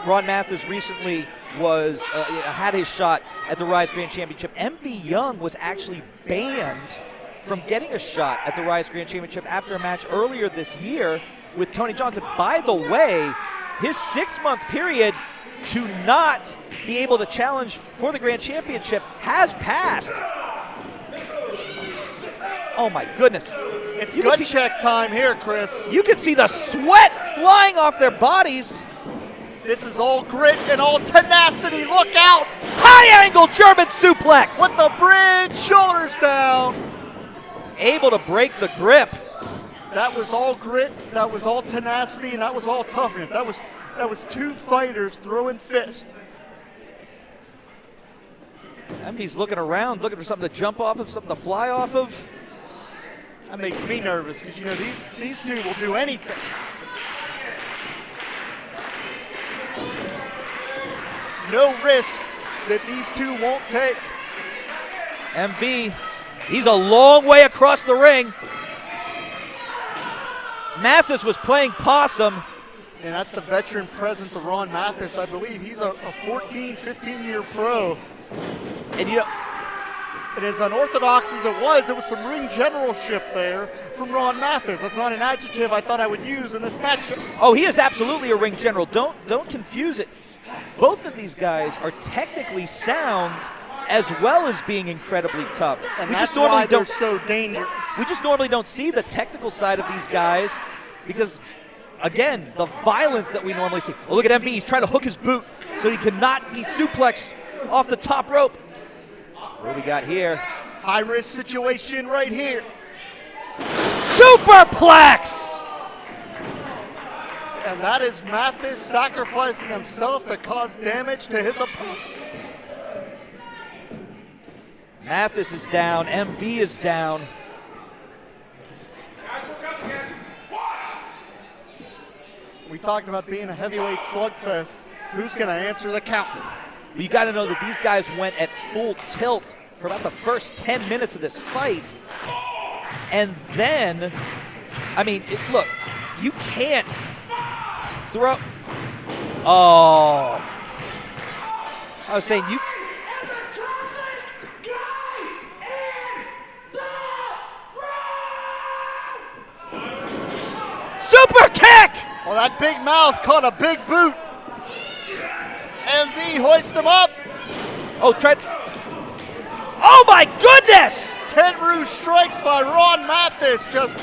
Ron Matys recently had his shot at the Ryse Grand Championship. MV Young was actually banned from getting a shot at the Ryse Grand Championship after a match earlier this year with Tony Johnson. By the way, his 6-month period to not be able to challenge for the Grand Championship has passed. Oh my goodness. It's gut check time here, Chris. You can see the sweat flying off their bodies. This is all grit and all tenacity. Look out! High angle German suplex. With the bridge, shoulders down. Able to break the grip. That was all grit, that was all tenacity, and that was all toughness. That was two fighters throwing fists. And he's looking around, looking for something to jump off of, something to fly off of. That makes me nervous because, you know, these two will do anything. No risk that these two won't take. MV, he's a long way across the ring. Mathis was playing possum. And that's the veteran presence of Ron Matys. I believe he's a 14, 15-year pro. And you know, and as unorthodox as it was some ring generalship there from Ron Matys. That's not an adjective I thought I would use in this matchup. Oh, he is absolutely a ring general. Don't confuse it. Both of these guys are technically sound as well as being incredibly tough. And that's why they're so dangerous. We just normally don't see the technical side of these guys because, again, the violence that we normally see. Oh, look at MV. He's trying to hook his boot so he cannot be suplexed off the top rope. What do we got here? High risk situation right here. Superplex! And that is Mathis sacrificing himself to cause damage to his opponent. Mathis is down. MV is down. We talked about being a heavyweight slugfest. Who's going to answer the count? Well, you got to know that these guys went at full tilt for about the first 10 minutes of this fight. And then, I mean, look, you can't throw. Oh. I was saying you. Super kick! Well, that big mouth caught a big boot. MV hoists him up. Oh, oh my goodness! 10 Rouge strikes by Ron Matys, just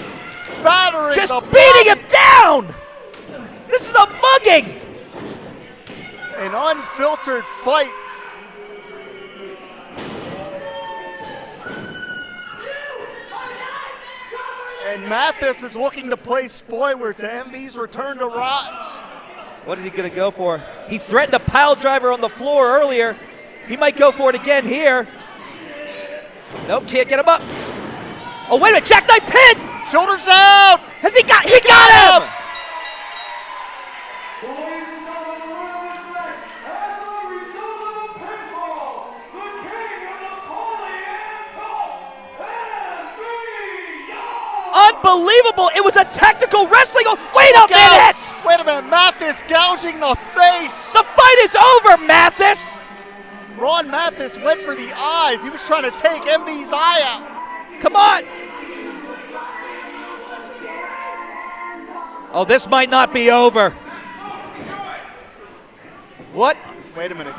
battering just the beating him down! This is a mugging! An unfiltered fight. And Mathis is looking to play spoiler to MV's return to Ryse. What is he going to go for? He threatened a pile driver on the floor earlier. He might go for it again here. Nope, can't get him up. Oh, wait a minute, jackknife pin! Shoulders out! Has he got him! Unbelievable! It was a tactical wrestling. Wait a minute! Wait a minute, Mathis gouging the face. The fight is over, Mathis! Ron Matys went for the eyes. He was trying to take MV's eye out. Come on! Oh, this might not be over. What? Wait a minute.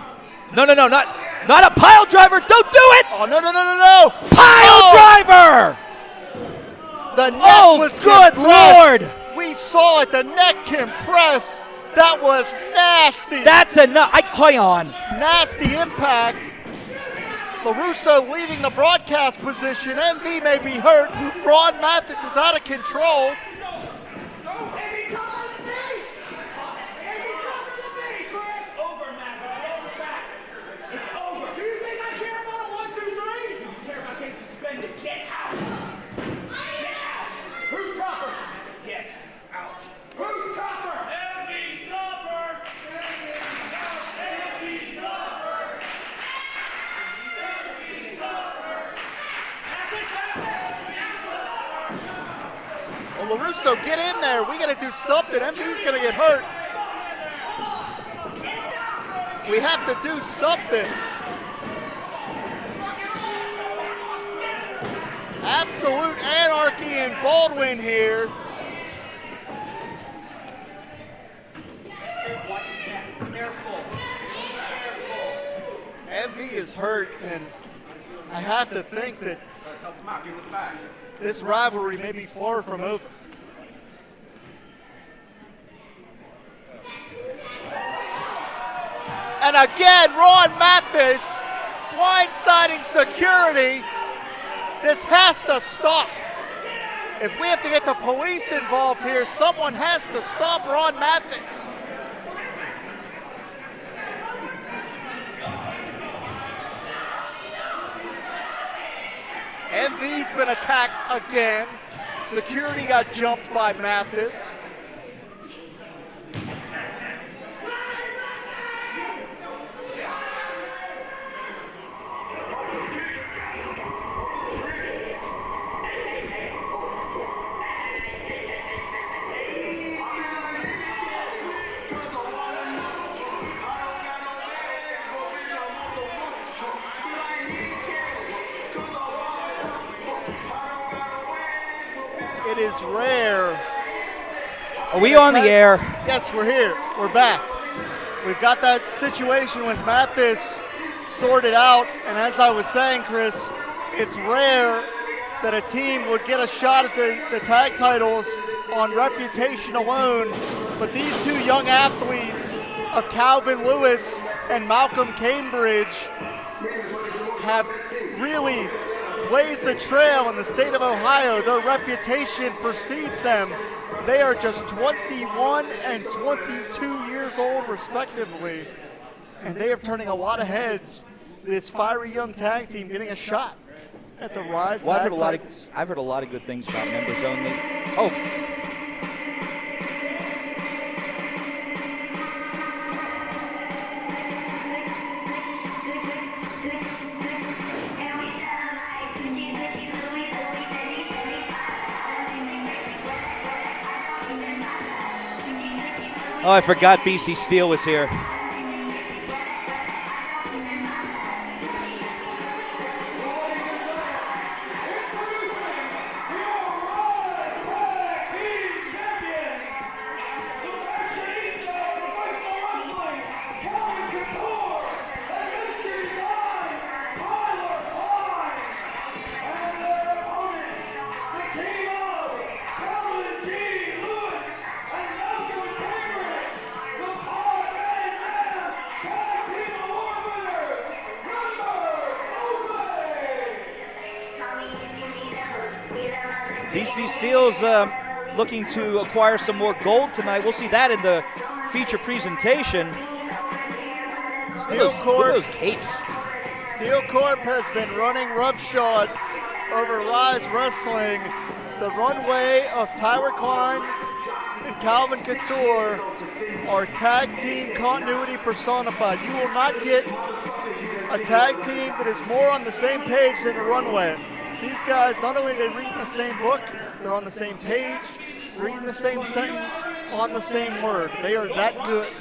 No, not a pile driver. Don't do it! Oh, no. Pile driver! The neck was good compressed. Lord! We saw it, the neck compressed. That was nasty. That's enough. Hang on. Nasty impact. LaRusso leaving the broadcast position. MV may be hurt. Ron Matys is out of control. LaRusso, get in there. We got to do something. MV's going to get hurt. We have to do something. Absolute anarchy in Baldwin here. MV is hurt, and I have to think that this rivalry may be far from over. And again, Ron Matys blindsiding security. This has to stop. If we have to get the police involved here, someone has to stop Ron Matys. MV's been attacked again. Security got jumped by Mathis. It is rare. Are we on the air? Yes, we're here. We're back. We've got that situation with Mathis sorted out, and as I was saying, Chris, it's rare that a team would get a shot at the tag titles on reputation alone, but these two young athletes of Calvin Lewis and Malcolm Cambridge have really blazed the trail in the state of Ohio. Their reputation precedes them. They are just 21 and 22 years old, respectively, and they are turning a lot of heads. This fiery young tag team getting a shot at the Ryse. Well, I've heard a lot of good things about members only. Oh. Oh, I forgot BC Steel was here. BC Steel's looking to acquire some more gold tonight. We'll see that in the feature presentation. Steel Look at those capes. Steel Corp has been running roughshod over Ryse Wrestling. The Runway of Tyler Klein and Calvin Couture are tag team continuity personified. You will not get a tag team that is more on the same page than the Runway. These guys, not only are they reading the same book, they're on the same page, reading the same sentence, on the same word. They are that good.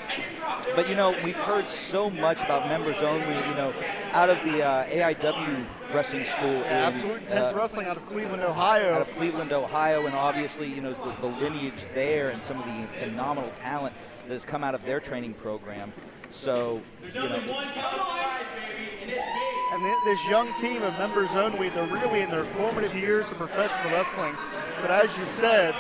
But, you know, we've heard so much about members only, you know, out of the AIW wrestling school. Absolute Intense Wrestling out of Cleveland, Ohio. Out of Cleveland, Ohio, and obviously, you know, the lineage there and some of the phenomenal talent that has come out of their training program. So, you know, and this young team of members only, they're really in their formative years of professional wrestling. But as you said,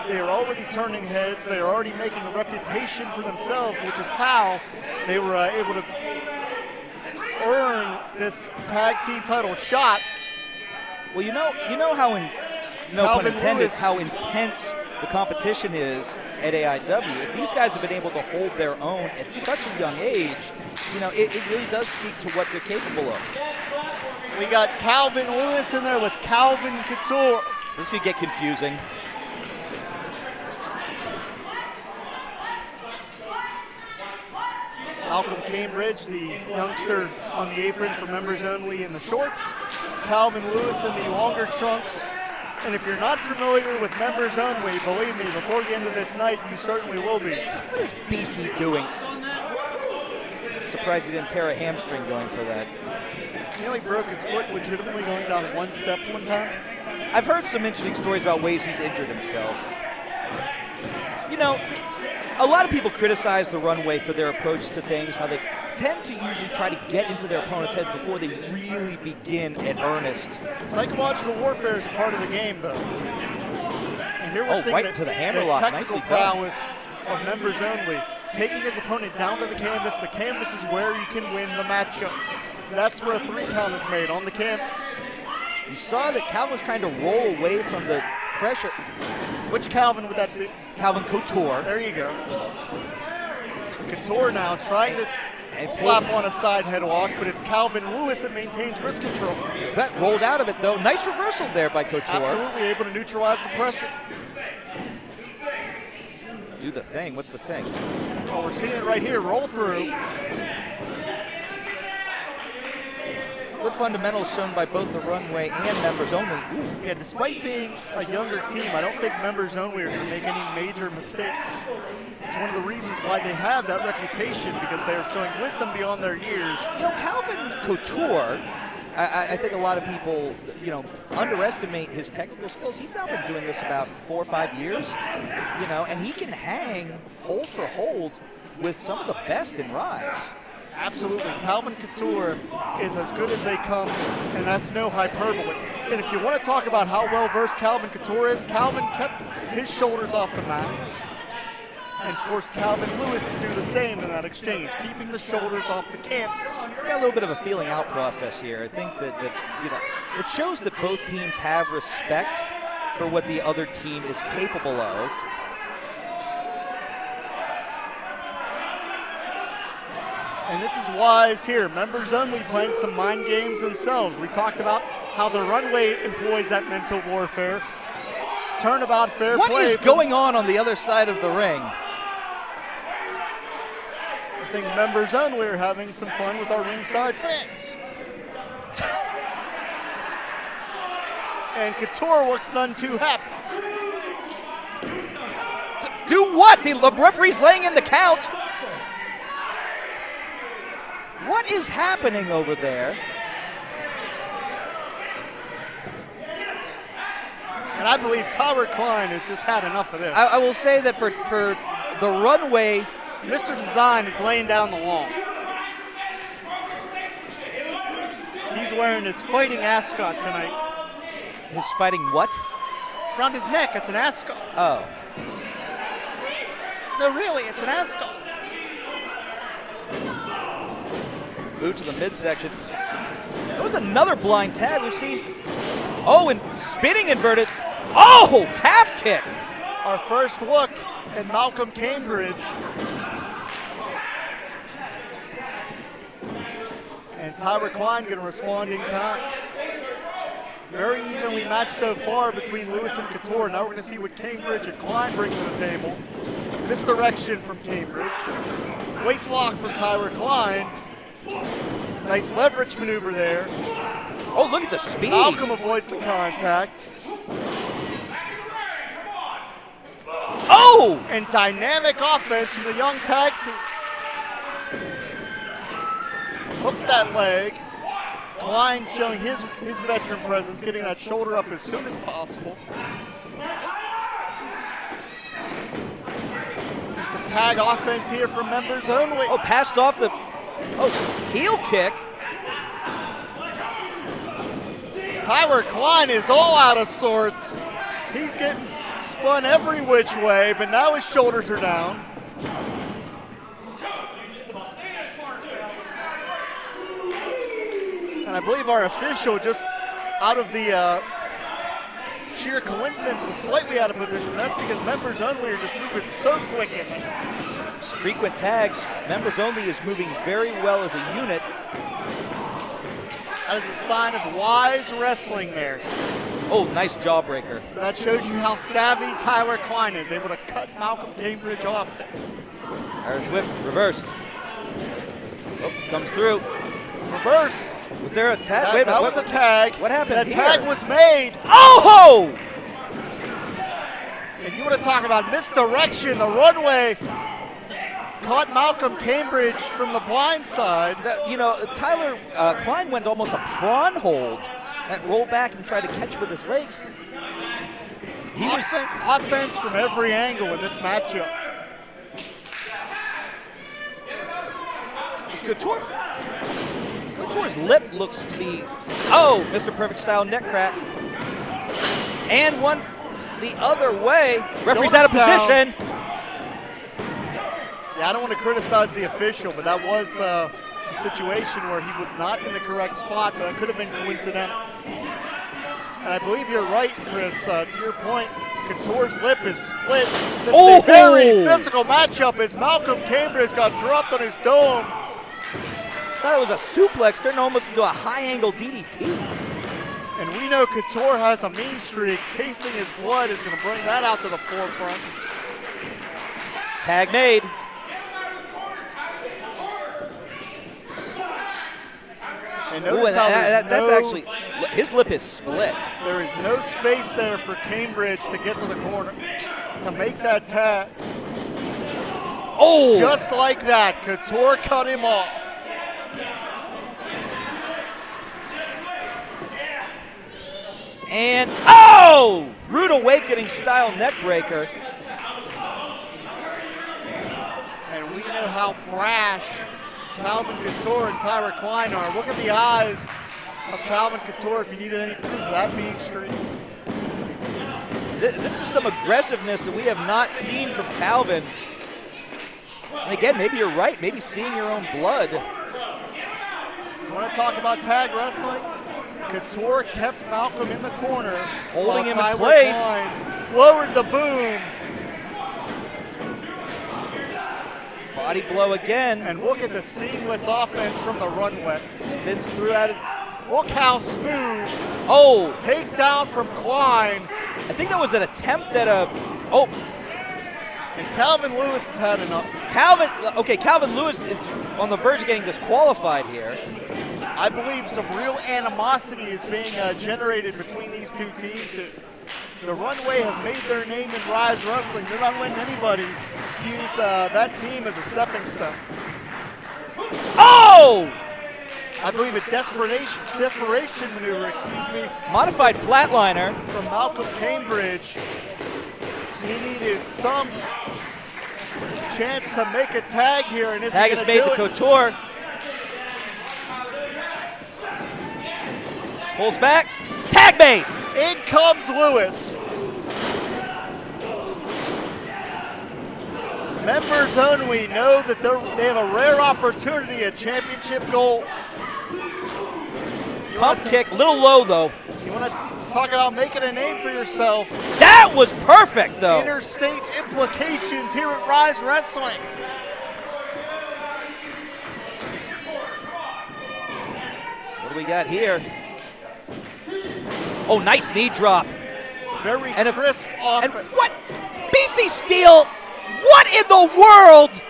they are already turning heads. They are already making a reputation for themselves, which is how they were able to earn this tag team title shot. Well, you know how, no Calvin pun intended, Lewis. how intense the competition is at AIW. If these guys have been able to hold their own at such a young age, you know, it really does speak to what they're capable of. We got Calvin Lewis in there with Calvin Couture. This could get confusing. Malcolm Cambridge, the youngster on the apron for members only in the shorts. Calvin Lewis in the longer trunks. And if you're not familiar with members only, believe me, before the end of this night, you certainly will be. What is BC doing? Surprised he didn't tear a hamstring going for that. You know, he broke his foot legitimately going down one step one time. I've heard some interesting stories about ways he's injured himself. You know, a lot of people criticize the Runway for their approach to things, how they tend to usually try to get into their opponent's heads before they really begin in earnest. Psychological warfare is a part of the game, though. And here we're seeing right to the hammerlock. technical Nicely done. prowess of members only. Taking his opponent down to the canvas. The canvas is where you can win the matchup. That's where a 3 count is made, on the canvas. You saw that Calvin was trying to roll away from the pressure. Which Calvin would that be? Calvin Couture. There you go. Couture now trying to And slap on a side headlock, but it's Calvin Lewis that maintains wrist control. That rolled out of it, though. Nice reversal there by Couture. Absolutely able to neutralize the pressure. Do the thing. What's the thing? Oh, we're seeing it right here. Roll through. Good fundamentals shown by both the Runway and members only. Ooh. Yeah, despite being a younger team, I don't think members only are going to make any major mistakes. It's one of the reasons why they have that reputation, because they are showing wisdom beyond their years. You know, Calvin Couture, I think a lot of people, you know, underestimate his technical skills. He's now been doing this about 4 or 5 years, you know, and he can hang hold for hold with some of the best in Ryse. Absolutely. Calvin Couture is as good as they come, and that's no hyperbole. And if you want to talk about how well-versed Calvin Couture is, Calvin kept his shoulders off the mat and forced Calvin Lewis to do the same in that exchange, keeping the shoulders off the canvas. Got a little bit of a feeling out process here. I think that you know, it shows that both teams have respect for what the other team is capable of. And this is wise here. Members only playing some mind games themselves. We talked about how the Runway employs that mental warfare. Turnabout fair play. What is going on the other side of the ring? I think members only are having some fun with our ringside fans. And Couture looks none too happy. Do what? The referee's laying in the count. What is happening over there? And I believe Tyler Klein has just had enough of this. I will say that for the Runway, Mr. Design is laying down the law. He's wearing his fighting ascot tonight. his fighting what? Around his neck, it's an ascot. Oh. No, really, it's an ascot. Boot to the midsection. That was another blind tag we've seen. Oh, and spinning inverted. Oh, calf kick. Our first look at Malcolm Cambridge. And and Tyler Klein going to respond in kind. Very evenly matched so far between Lewis and Couture. Now we're going to see what Cambridge and Klein bring to the table. Misdirection from Cambridge. Waist lock from Tyler Klein. Nice leverage maneuver there. Oh, look at the speed. Malcolm avoids the contact. Oh! And dynamic offense from the young tag team. Hooks that leg. Klein showing his veteran presence, getting that shoulder up as soon as possible. And some tag offense here from members only. Oh, passed off the heel kick. Tyler Klein is all out of sorts. He's getting spun every which way, but now his shoulders are down. And I believe our official, just out of the sheer coincidence, was slightly out of position. That's because members only are just moving so quick. Frequent tags. Members only is moving very well as a unit. That is a sign of wise wrestling there. Oh, nice jawbreaker. That shows you how savvy Tyler Klein is, able to cut Malcolm Cambridge off there. Irish whip, reverse. Oh, comes through. Reverse. Was there a tag? That, Wait a minute. that was a tag. What happened That here? tag was made. Oh! And you want to talk about misdirection. The runway caught Malcolm Cambridge from the blind side. Tyler Klein went almost a prawn hold. That roll back and tried to catch with his legs. Offense from every angle in this matchup. Is Couture's lip looks to be, Mr. Perfect Style neck crack. And one the other way. Referee's out of position. Yeah, I don't want to criticize the official, but that was a situation where he was not in the correct spot, but it could have been coincidental. And I believe you're right, Chris. To your point, Couture's lip is split. This is a very physical matchup as Malcolm Cambridge got dropped on his dome. That was a suplex turned almost into a high-angle DDT. And we know Couture has a mean streak. Tasting his blood is going to bring that out to the forefront. Tag made. And notice how that's actually, his lip is split. There is no space there for Cambridge to get to the corner, to make that tag. Oh! Just like that, Couture cut him off. And, Rude Awakening style neck breaker. And we know how brash Calvin Couture and Tyler Klein are. Look at the eyes of Calvin Couture if you needed any proof of that being straight. This is some aggressiveness that we have not seen from Calvin. And again, maybe you're right. Maybe seeing your own blood. You want to talk about tag wrestling? Couture kept Malcolm in the corner. Holding him in Tyler place. Klein lowered the boom. Body blow again. And look at the seamless offense from the runway. Spins through at it. Look how smooth. Oh! Takedown from Klein. I think that was an attempt at a, And Calvin Lewis has had enough. Calvin Lewis is on the verge of getting disqualified here. I believe some real animosity is being generated between these two teams. The Runway have made their name in Ryse Wrestling. They're not letting anybody use that team as a stepping stone. Oh! I believe a desperation maneuver, Modified flatliner. from Malcolm Cambridge. He needed some chance to make a tag here, and Tag is made to Couture. Pulls back. Tag made. In comes Lewis. Members only know that they have a rare opportunity at championship gold. Pump kick, little low though. You want to talk about making a name for yourself. That was perfect though. Interstate implications here at Ryse Wrestling. What do we got here? Oh, nice knee drop. Very And crisp offense. And what? BC Steel, what in the world?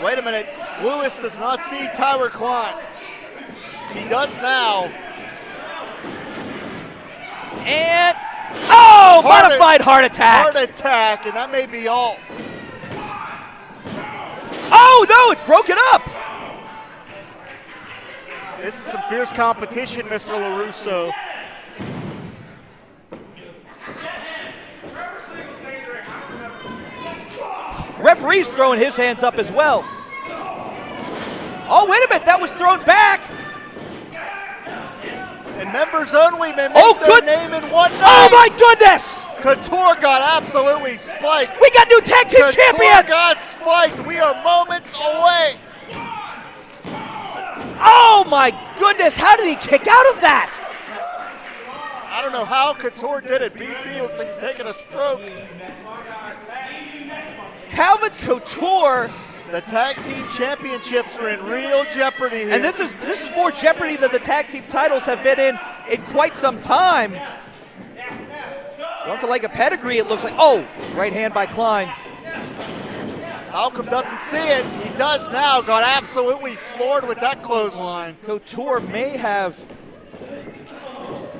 Wait a minute. Lewis does not see Tyler Klein. He does now. And, oh, modified heart attack. Heart attack, and that may be all. Oh, no, it's broken up. This is some fierce competition, Mr. LaRusso. Referee's throwing his hands up as well. Oh, wait a minute, that was thrown back. And members only may make their name in one night. Oh, my goodness. Couture got absolutely spiked. We got new tag team champions. Couture got spiked. We are moments away. Oh, my goodness. How did he kick out of that? I don't know how Couture did it. BC looks like he's taking a stroke. Calvin Couture. The tag team championships are in real jeopardy here. And this is more jeopardy than the tag team titles have been in quite some time. Going for like a pedigree, it looks like. Oh, right hand by Klein. Malcolm doesn't see it. He does now. Got absolutely floored with that clothesline. Couture may have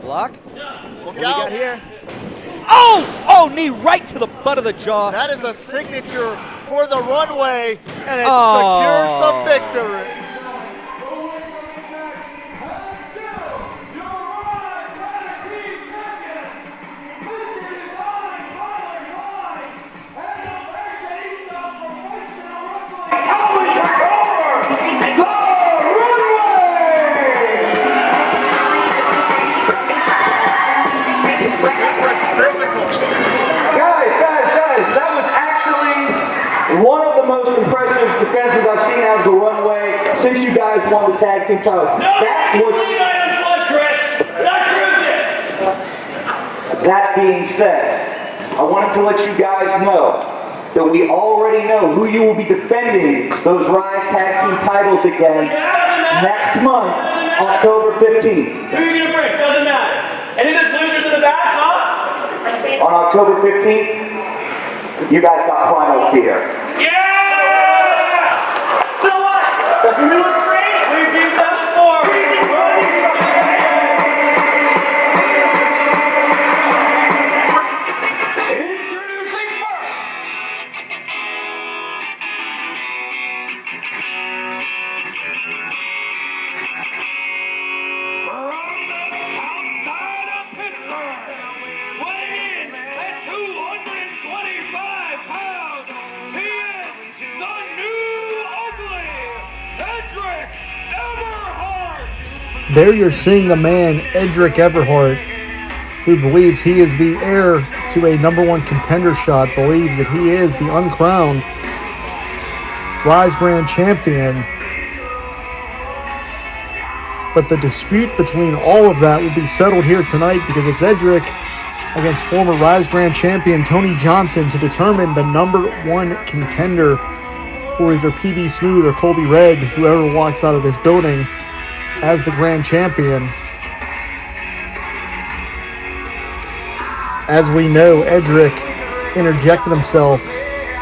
block. Look What out. we got here? Oh, knee right to the butt of the jaw. That is a signature for the Runway, and it Oh. secures the victory. Guys, that was actually one of the most impressive defenses I've seen out of the Runway since you guys won the tag team title. That being said, I wanted to let you guys know that we already know who you will be defending those Ryse tag team titles against next month, October 15th. Who are you going to bring? Doesn't matter. Any of those losers in the back, huh? On October 15th, you guys got Primal Fear. Yeah! So what? If you look great, we beat them before. Introducing first. From the outside of Pittsburgh, weighing in at 225 pounds, he is the new ugly Edric Everhart. There you're seeing the man, Edric Everhart, who believes he is the heir to a #1 contender shot, believes that he is the uncrowned Ryse Grand Champion. But the dispute between all of that will be settled here tonight because it's Edric against former Ryse Grand Champion Tony Johnson to determine the #1 contender for either PB Smooth or Colby Red, whoever walks out of this building as the Grand Champion. As we know, Edric interjected himself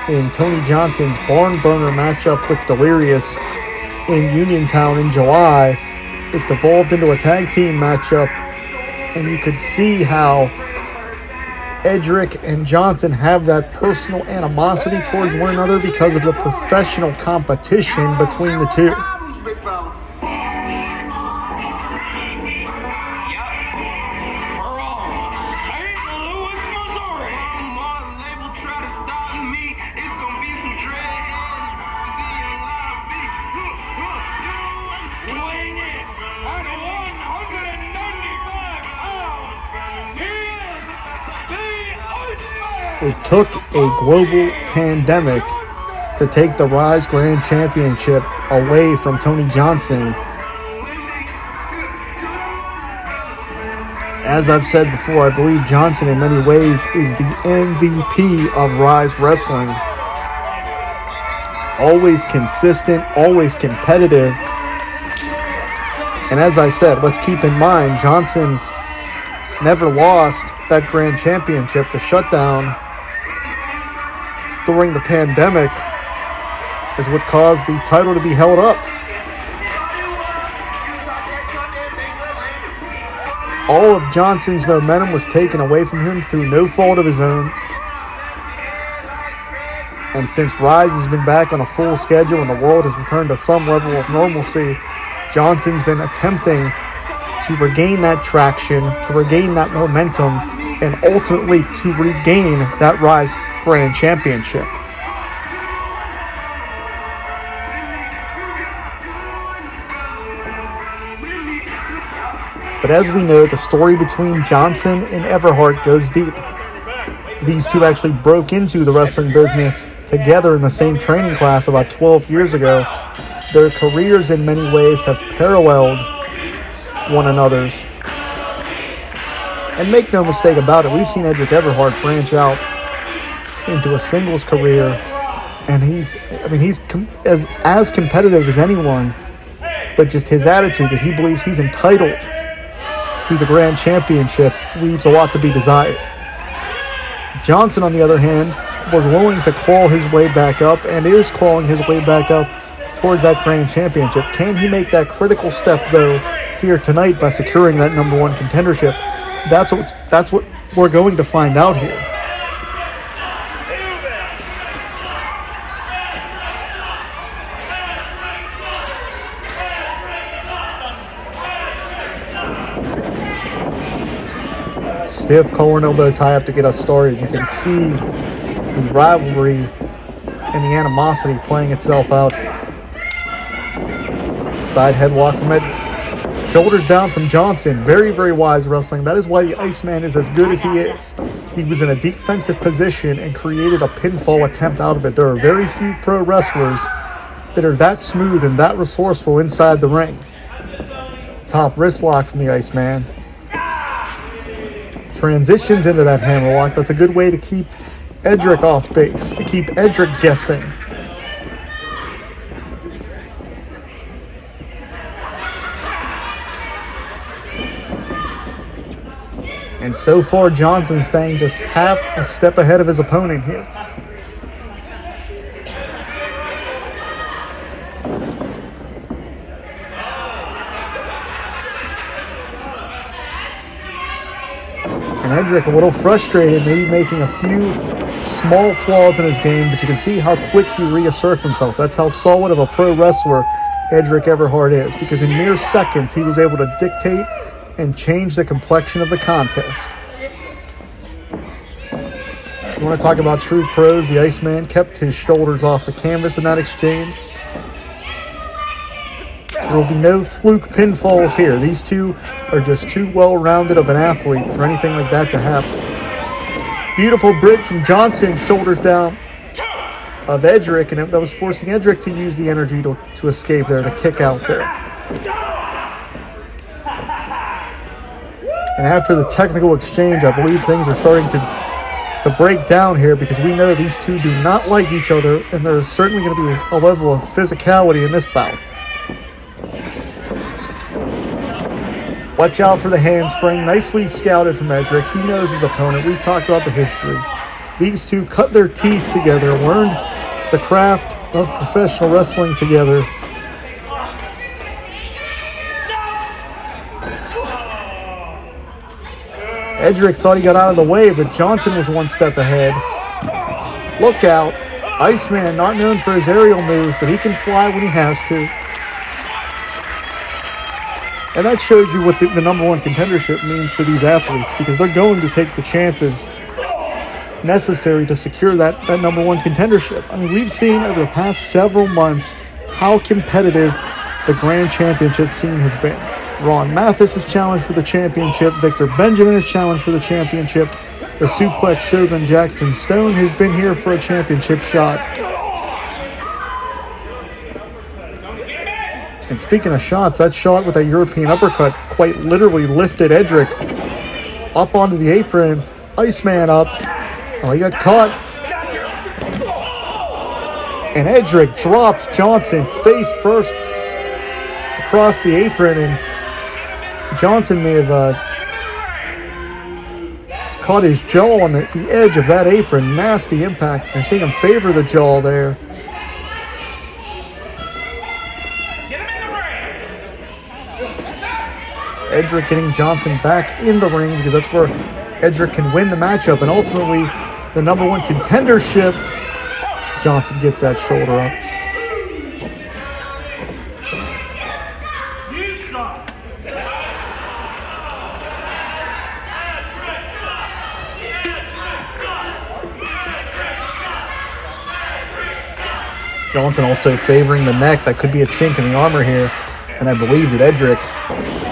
in Tony Johnson's barn burner matchup with Delirious in Uniontown in July. It devolved into a tag team matchup, and you could see how Edric and Johnson have that personal animosity towards one another because of the professional competition between the two. It took a global pandemic to take the Ryse Grand Championship away from Tony Johnson. As I've said before, I believe Johnson in many ways is the MVP of Ryse Wrestling. Always consistent, always competitive. And as I said, let's keep in mind, Johnson never lost that Grand Championship. The shutdown during the pandemic is what caused the title to be held up. All of Johnson's momentum was taken away from him through no fault of his own. And since Ryse has been back on a full schedule and the world has returned to some level of normalcy, Johnson's been attempting to regain that traction, to regain that momentum, and ultimately to regain that Ryse Grand Championship. But as we know, the story between Johnson and Everhart goes deep. These two actually broke into the wrestling business together in the same training class about 12 years ago. Their careers in many ways have paralleled one another's. And make no mistake about it, we've seen Edric Everhart branch out into a singles career, and he's as competitive as anyone, but just his attitude that he believes he's entitled to the Grand Championship leaves a lot to be desired. Johnson, on the other hand, was willing to claw his way back up and is clawing his way back up towards that Grand Championship. Can he make that critical step, though, here tonight by securing that number one contendership? That's what we're going to find out here. Stiff collar and elbow tie up to get us started. You can see the rivalry and the animosity playing itself out. Side headlock from Edric. Shoulders down from Johnson. Very, very wise wrestling. That is why the Iceman is as good as he is. He was in a defensive position and created a pinfall attempt out of it. There are very few pro wrestlers that are that smooth and that resourceful inside the ring. Top wrist lock from the Iceman. Transitions into that hammerlock. That's a good way to keep Edric off base, to keep Edric guessing. And so far, Johnson's staying just half a step ahead of his opponent here. And Edric a little frustrated, maybe making a few small flaws in his game, but you can see how quick he reasserts himself. That's how solid of a pro wrestler Edric Everhart is, because in mere seconds he was able to dictate and change the complexion of the contest. You want to talk about true pros? The Iceman kept his shoulders off the canvas in that exchange. There will be no fluke pinfalls here. These two are just too well-rounded of an athlete for anything like that to happen. Beautiful bridge from Johnson, shoulders down of Edric, and that was forcing Edric to use the energy to escape there, to kick out there. And after the technical exchange, I believe things are starting to break down here, because we know these two do not like each other, and there is certainly going to be a level of physicality in this bout. Watch out for the handspring. Nicely scouted from Edric. He knows his opponent. We've talked about the history. These two cut their teeth together, learned the craft of professional wrestling together. Edric thought he got out of the way, but Johnson was one step ahead. Look out. Iceman, not known for his aerial moves, but he can fly when he has to. And that shows you what the number one contendership means to these athletes, because they're going to take the chances necessary to secure that number one contendership. I mean, we've seen over the past several months how competitive the Grand Championship scene has been. Ron Matys is challenged for the championship. Victor Benjamin is challenged for the championship. The Suplex Shogun Jackson Stone has been here for a championship shot. And speaking of shots, that shot with that European uppercut quite literally lifted Edric up onto the apron. Iceman up. Oh, he got caught. And Edric drops Johnson face first across the apron, and Johnson may have caught his jaw on the edge of that apron. Nasty impact. You're seeing him favor the jaw there. Edric getting Johnson back in the ring because that's where Edric can win the matchup, and ultimately the number one contendership. Johnson gets that shoulder up. Johnson also favoring the neck. That could be a chink in the armor here, and I believe that Edric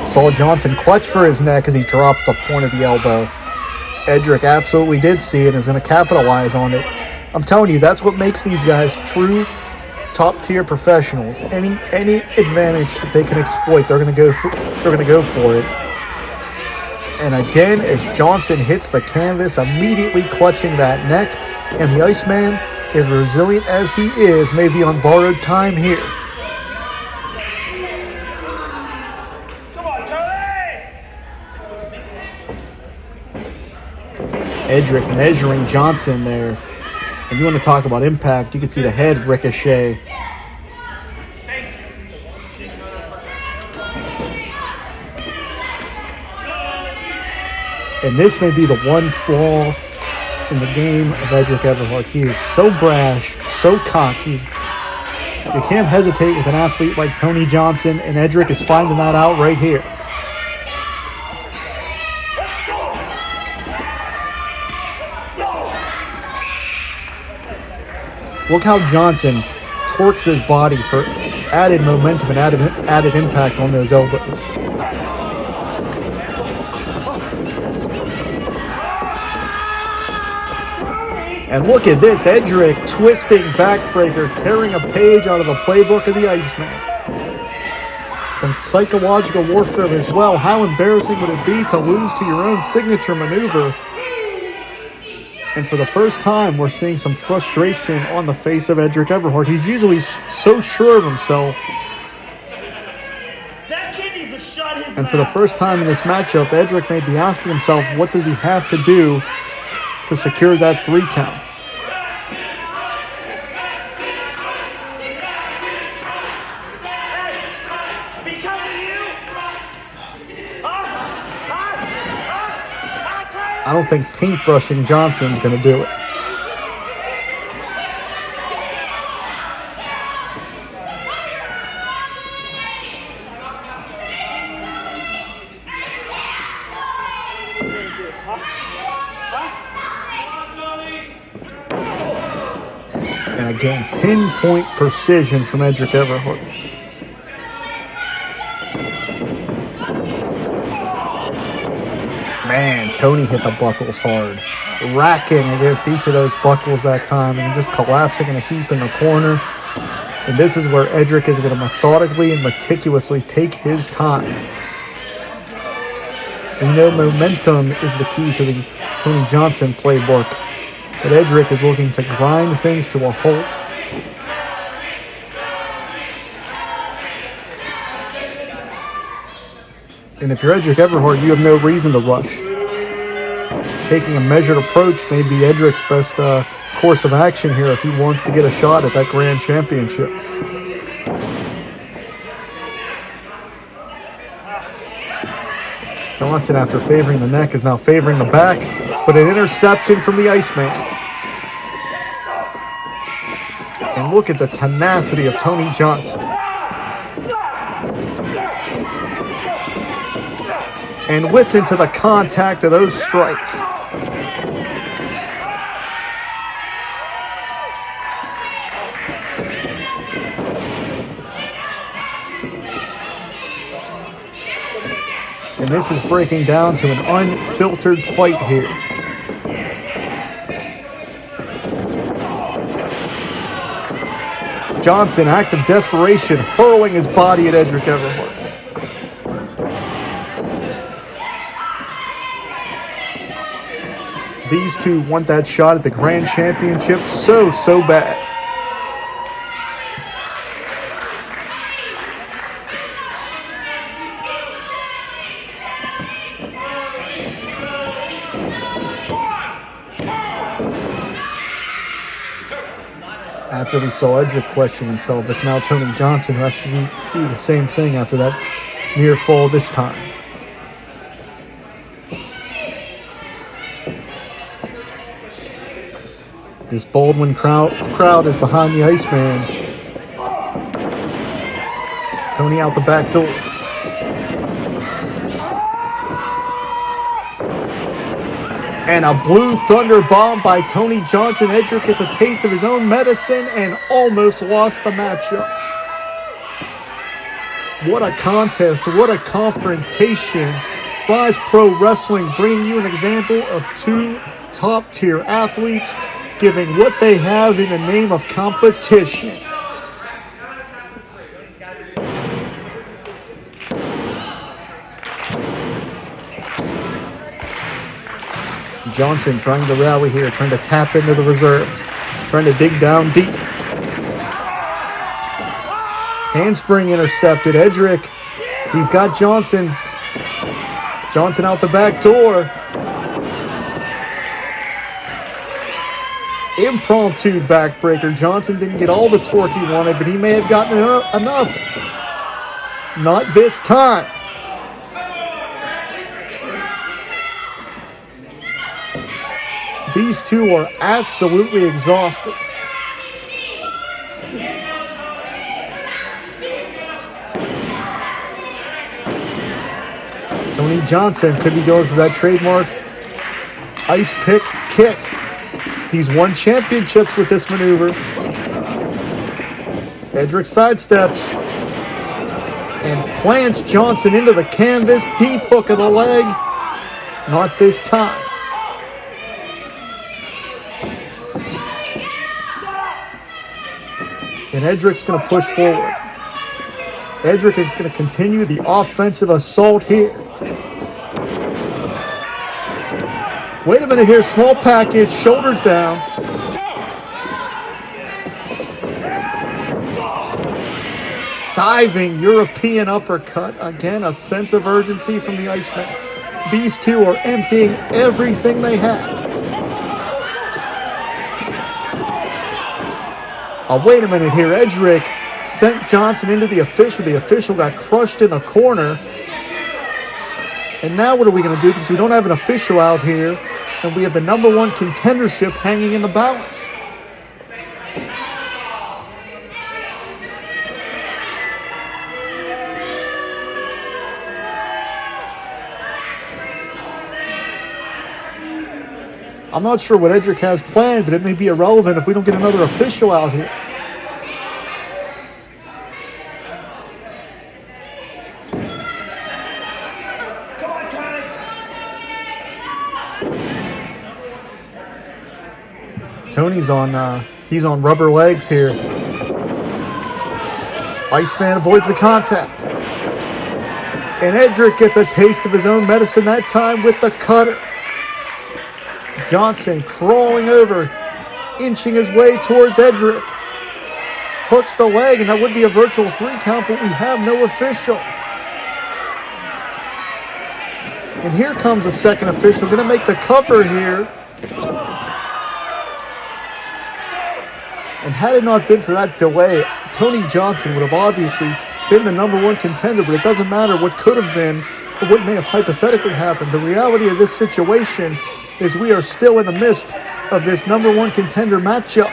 saw Johnson clutch for his neck as he drops the point of the elbow. Edric absolutely did see it and is going to capitalize on it. I'm telling you, that's what makes these guys true top-tier professionals. Any advantage that they can exploit, they're going to go for it. And again, as Johnson hits the canvas, immediately clutching that neck, and the Iceman, as resilient as he is, may be on borrowed time here. Edric measuring Johnson there. And you want to talk about impact, you can see the head ricochet. And this may be the one flaw in the game of Edric Everhart. He is so brash, so cocky. You can't hesitate with an athlete like Tony Johnson, and Edric is finding that out right here. Look how Johnson torques his body for added momentum and added impact on those elbows. And look at this, Edric twisting backbreaker, tearing a page out of the playbook of the Iceman. Some psychological warfare as well. How embarrassing would it be to lose to your own signature maneuver? And for the first time, we're seeing some frustration on the face of Edric Everhart. He's usually so sure of himself. And for the first time in this matchup, Edric may be asking himself, what does he have to do to secure that 3 count? I don't think paintbrushing Johnson's going to do it. And again, pinpoint precision from Edric Everhart. Man, Tony hit the buckles hard. Racking against each of those buckles that time and just collapsing in a heap in the corner. And this is where Edric is going to methodically and meticulously take his time. And you know, momentum is the key to the Tony Johnson playbook. But Edric is looking to grind things to a halt. And if you're Edric Everhart, you have no reason to rush. Taking a measured approach may be Edric's best course of action here if he wants to get a shot at that grand championship. Johnson, after favoring the neck, is now favoring the back, but an interception from the Iceman. And look at the tenacity of Tony Johnson. And listen to the contact of those strikes. And this is breaking down to an unfiltered fight here. Johnson, act of desperation, hurling his body at Edric Everhart. These two want that shot at the Grand Championship so bad. After we saw Edric question himself, it's now Tony Johnson who has to do the same thing after that near fall this time. This Baldwin crowd is behind the Iceman. Tony out the back door. And a Blue Thunder bomb by Tony Johnson. Edric gets a taste of his own medicine and almost lost the matchup. What a contest. What a confrontation. Ryse Pro Wrestling bringing you an example of two top-tier athletes giving what they have in the name of competition. Johnson trying to rally here, trying to tap into the reserves, trying to dig down deep. Handspring intercepted. Edric, he's got Johnson. Johnson out the back door. Impromptu backbreaker. Johnson didn't get all the torque he wanted, but he may have gotten enough. Not this time. These two are absolutely exhausted. Tony Johnson could be going for that trademark ice pick kick. He's won championships with this maneuver. Edric sidesteps and plants Johnson into the canvas. Deep hook of the leg. Not this time. And Edric's going to push forward. Edric is going to continue the offensive assault here. Wait a minute here, small package, shoulders down. Diving European uppercut. Again, a sense of urgency from the Iceman. These two are emptying everything they have. Oh, wait a minute here. Edric sent Johnson into the official. The official got crushed in the corner. And now what are we going to do? Because we don't have an official out here. And we have the number one contendership hanging in the balance. I'm not sure what Edric has planned, but it may be irrelevant if we don't get another official out here. Tony's he's on rubber legs here. Iceman avoids the contact. And Edric gets a taste of his own medicine that time with the cutter. Johnson crawling over, inching his way towards Edric. Hooks the leg, and that would be a virtual 3 count, but we have no official. And here comes a second official, going to make the cover here. And had it not been for that delay, Tony Johnson would have obviously been the number one contender, but it doesn't matter what could have been or what may have hypothetically happened. The reality of this situation is we are still in the midst of this number one contender matchup.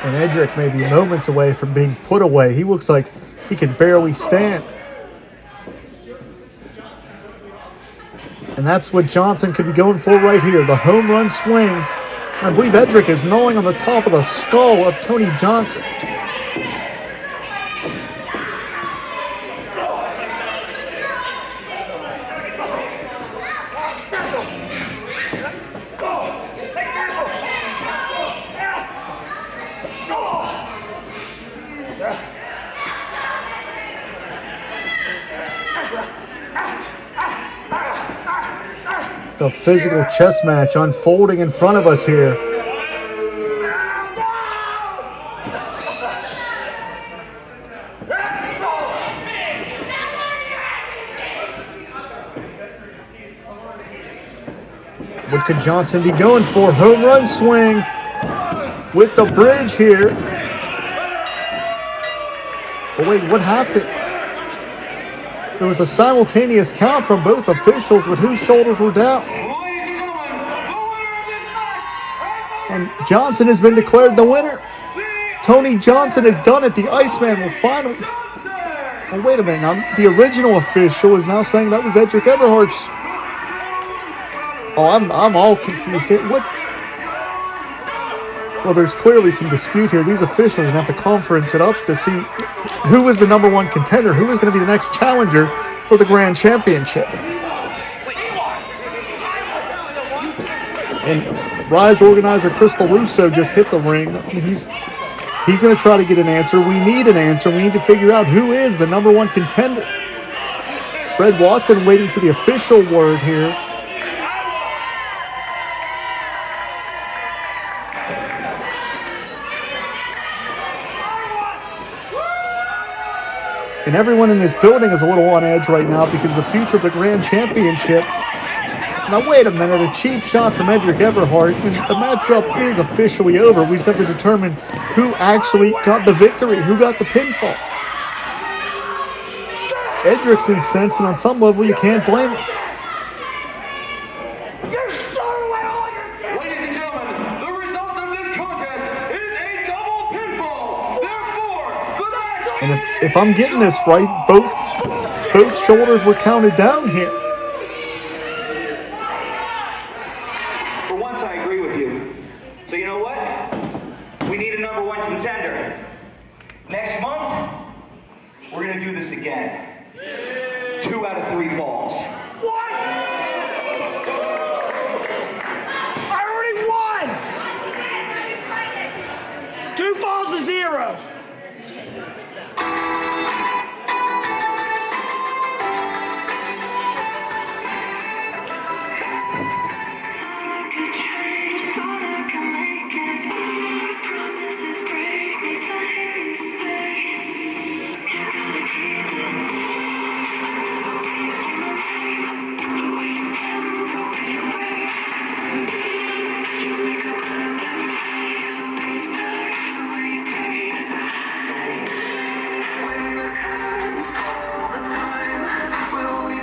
And Edric may be moments away from being put away. He looks like he can barely stand. And that's what Johnson could be going for right here. The home run swing. And I believe Edric is gnawing on the top of the skull of Tony Johnson. The physical chess match unfolding in front of us here. What could Johnson be going for? Home run swing with the bridge here. Oh wait, what happened? There was a simultaneous count from both officials with whose shoulders were down. And Johnson has been declared the winner. Tony Johnson has done it. The Iceman will finally... Oh, wait a minute. Now, the original official is now saying that was Edric Everhart's... Oh, I'm all confused. What? Well, there's clearly some dispute here. These officials have to conference it up to see who is the number one contender, who is going to be the next challenger for the Grand Championship. And Ryse organizer Crystal Russo just hit the ring. I mean, he's going to try to get an answer. We need an answer. We need to figure out who is the number one contender. Fred Watson waiting for the official word here. And everyone in this building is a little on edge right now because the future of the Grand Championship. Now, wait a minute. A cheap shot from Edric Everhart. And the matchup is officially over. We just have to determine who actually got the victory, who got the pinfall. Edric's incensed, and on some level, you can't blame him. Ladies and gentlemen, the result of this contest is a double pinfall. Therefore, the match. And if I'm getting this right, both shoulders were counted down here. For once, I agree with you. So you know what? We need a number one contender. Next month, we're going to do this again. 2 out of 3 falls. What? I already won! 2 falls to 0.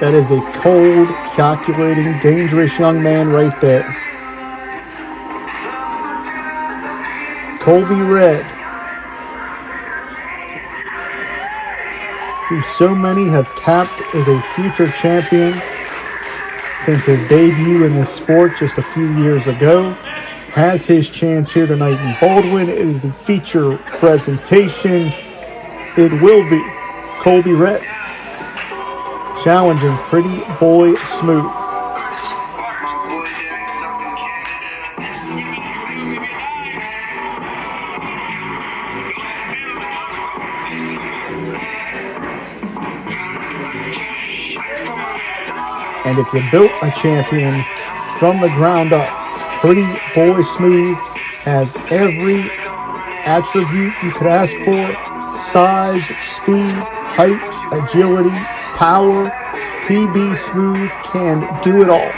That is a cold, calculating, dangerous young man right there. Colby Red, who so many have tapped as a future champion since his debut in this sport just a few years ago, has his chance here tonight in Baldwin. It is the feature presentation. It will be Colby Red challenging Pretty Boy Smooth. And if you built a champion from the ground up, Pretty Boy Smooth has every attribute you could ask for: size, speed, height, agility, power. PB Smooth can do it all.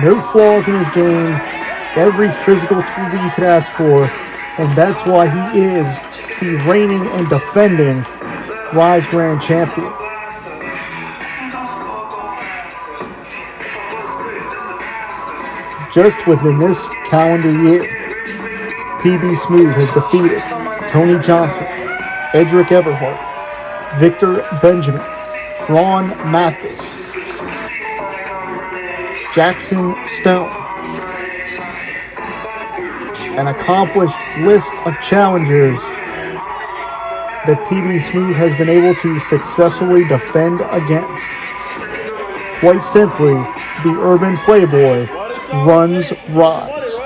No flaws in his game. Every physical tool that you could ask for. And that's why he is the reigning and defending Ryse Grand Champion. Just within this calendar year, PB Smooth has defeated Tony Johnson, Edric Everhart, Victor Benjamin, Ron Matys, Jackson Stone, an accomplished list of challengers that PB Smooth has been able to successfully defend against. Quite simply, the urban playboy runs Ryse.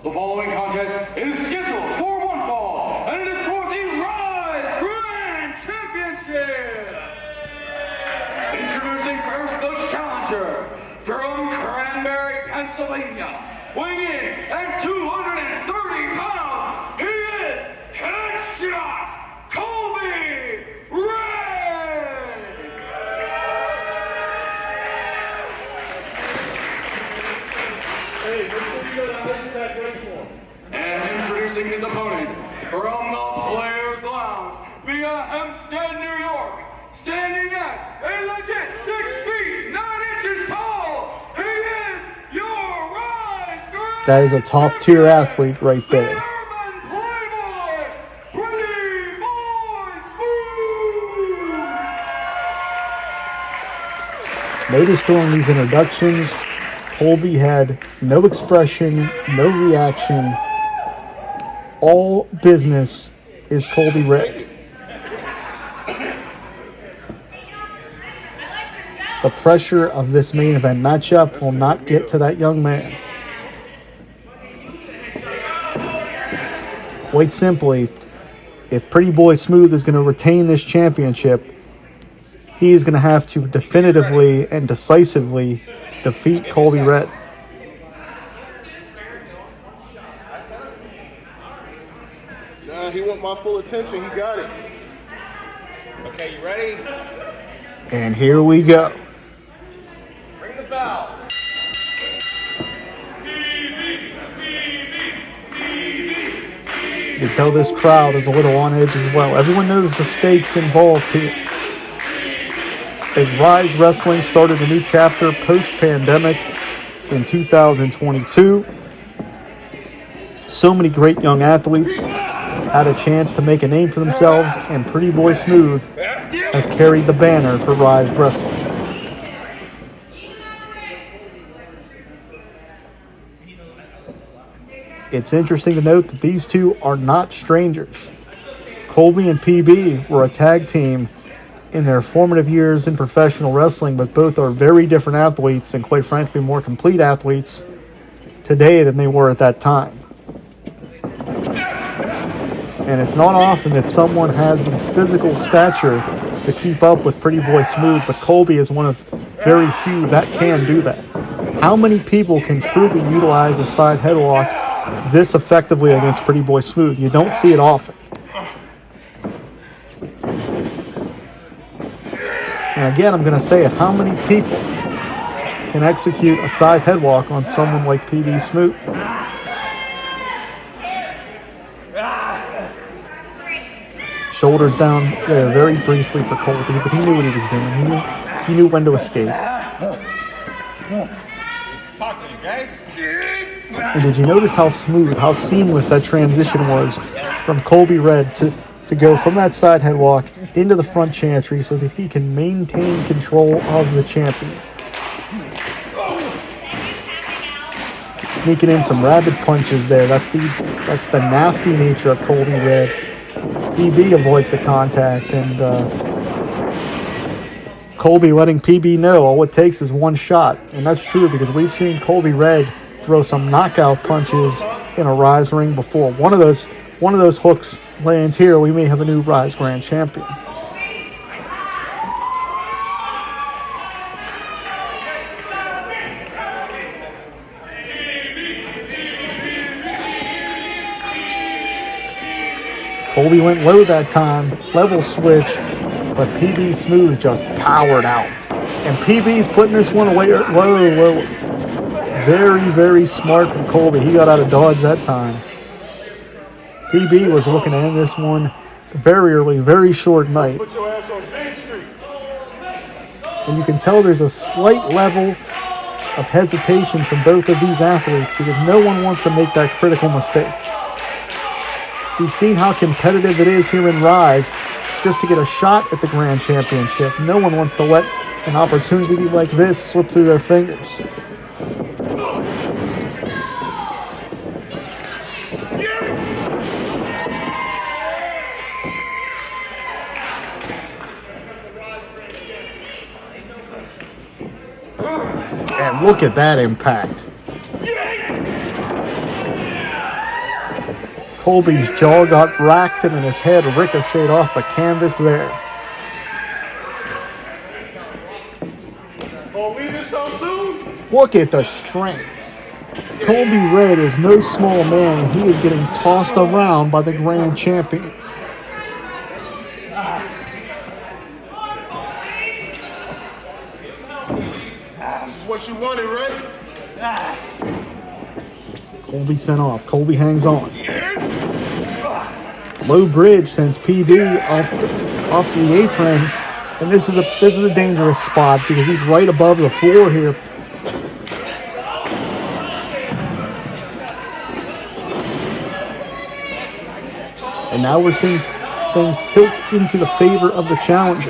The following contest is scheduled for 1 fall, and it is for the Ryse Grand Championship. Introducing first the challenger from Pennsylvania, weighing in at 230 pounds, he is Headshot Colby Red! And introducing his opponent from the Players Lounge via Hempstead, New York, standing at a legit 6 feet 9 inches tall, he is your Ryse Grand That is a top tier athlete right there. Urban Playboy, Pretty Boy Smooth! Notice during these introductions, Colby had no expression, no reaction. All business is Colby Red. The pressure of this main event matchup will not get to that young man. Quite simply, if Pretty Boy Smooth is going to retain this championship, he is going to have to definitively and decisively defeat Colby Red. Nah, he want my full attention. He got it. Okay, you ready? And here we go. Ring the bell. You can tell this crowd is a little on edge as well. Everyone knows the stakes involved here. As Ryse Wrestling started a new chapter post-pandemic in 2022, so many great young athletes had a chance to make a name for themselves, and Pretty Boy Smooth has carried the banner for Ryse Wrestling. It's interesting to note that these two are not strangers. Colby and PB were a tag team in their formative years in professional wrestling, but both are very different athletes and, quite frankly, more complete athletes today than they were at that time. And it's not often that someone has the physical stature to keep up with Pretty Boy Smooth, but Colby is one of very few that can do that. How many people can truly utilize a side headlock this effectively against Pretty Boy Smooth? You don't see it often. And again, I'm going to say it, how many people can execute a side headlock on someone like PB Smooth? Shoulders down there very briefly for Colby, but he knew what he was doing. He knew when to escape. And did you notice how smooth, how seamless that transition was from Colby Red to go from that side headlock into the front chantry so that he can maintain control of the champion. Sneaking in some rapid punches there. That's the nasty nature of Colby Red. PB avoids the contact, and Colby letting PB know all it takes is one shot. And that's true, because we've seen Colby Red throw some knockout punches in a Ryse ring before. One of those hooks lands here, we may have a new Ryse Grand Champion. Colby went low that time, level switch, but PB Smooth just powered out. And PB's putting this one away low. Very, very smart from Colby. He got out of dodge that time. PB was looking to end this one very early, very short night. Put your ass on Main Street. And you can tell there's a slight level of hesitation from both of these athletes because no one wants to make that critical mistake. We've seen how competitive it is here in Ryse just to get a shot at the Grand Championship. No one wants to let an opportunity like this slip through their fingers. And look at that impact. Colby's jaw got racked and then his head ricocheted off the canvas there. Oh, leave it so soon? Look at the strength. Colby Red is no small man, and he is getting tossed around by the grand champion. This is what you wanted, right? Colby sent off. Colby hangs on. Low bridge sends PB off to the apron, and this is a dangerous spot because he's right above the floor here. And now we're seeing things tilt into the favor of the challenger.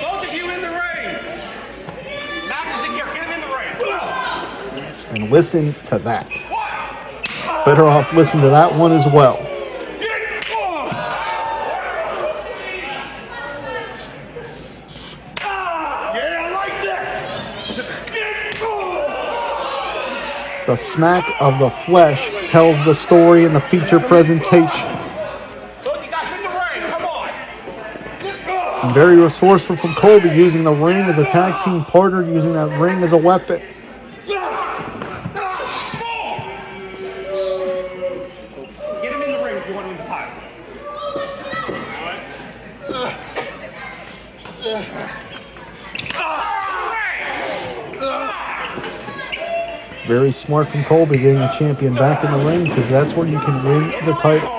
Both of you in the ring. Matches in here. Get him in the ring. And listen to that. Better off listen to that one as well. The smack of the flesh tells the story in the feature presentation. Both you guys in the ring. Come on. And very resourceful from Colby, using the ring as a tag team partner, using that ring as a weapon. Get him in the ring if you want him in the title. Very smart from Colby getting the champion back in the ring, because that's where you can win the title.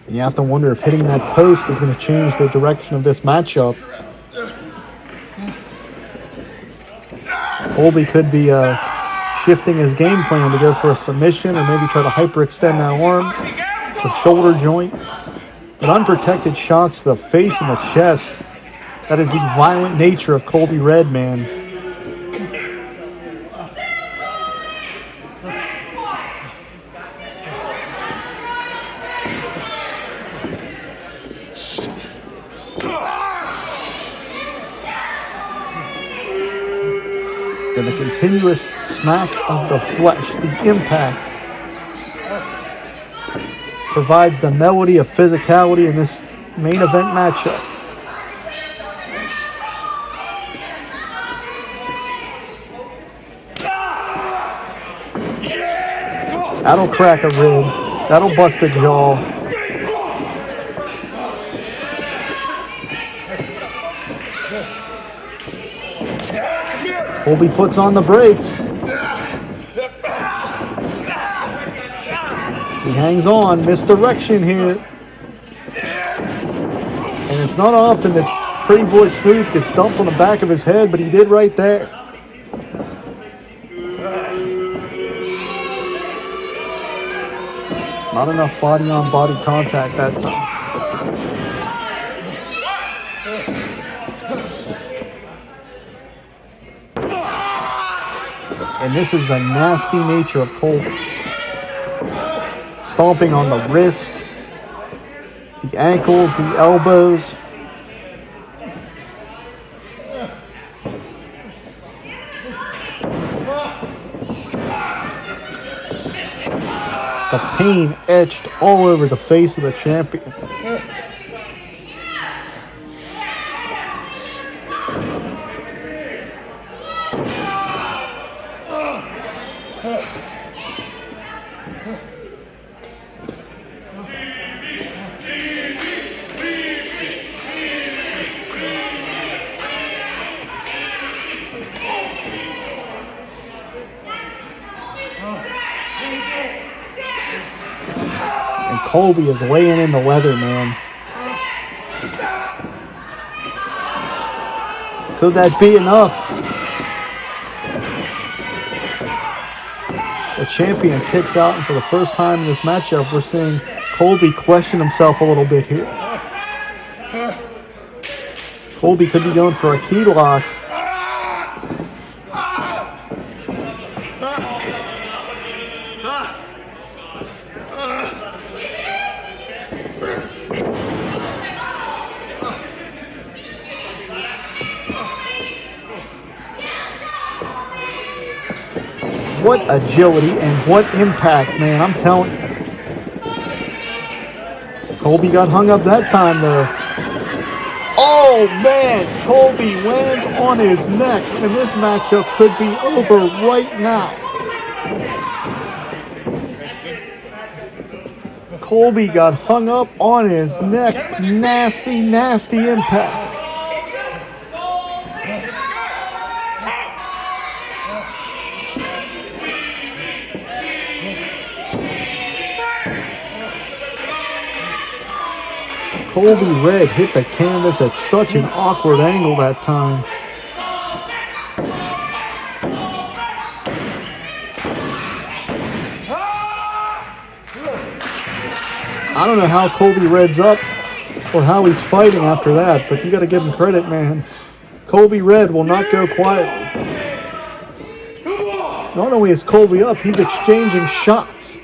And you have to wonder if hitting that post is going to change the direction of this matchup. Colby could be shifting his game plan to go for a submission, or maybe try to hyperextend that arm, the shoulder joint. But unprotected shots to the face and the chest. That is the violent nature of Colby Red, man. And the continuous smack of the flesh, the impact, provides the melody of physicality in this main event matchup. That'll crack a rib. That'll bust a jaw. Colby puts on the brakes. He hangs on, misdirection here. And it's not often that Pretty Boy Smooth gets dumped on the back of his head, but he did right there. Not enough body-on-body contact that time. And this is the nasty nature of Colby. Stomping on the wrist, the ankles, the elbows. The pain etched all over the face of the champion. Colby is laying in the weather, man. Could that be enough? The champion kicks out, and for the first time in this matchup, we're seeing Colby question himself a little bit here. Colby could be going for a key lock. What agility and what impact, man, I'm telling you. Colby got hung up that time, though. Oh, man, Colby lands on his neck, and this matchup could be over right now. Colby got hung up on his neck. Nasty, nasty impact. Colby Red hit the canvas at such an awkward angle that time. I don't know how Colby Red's up or how he's fighting after that, but you got to give him credit, man. Colby Red will not go quietly. Not only is Colby up, he's exchanging shots.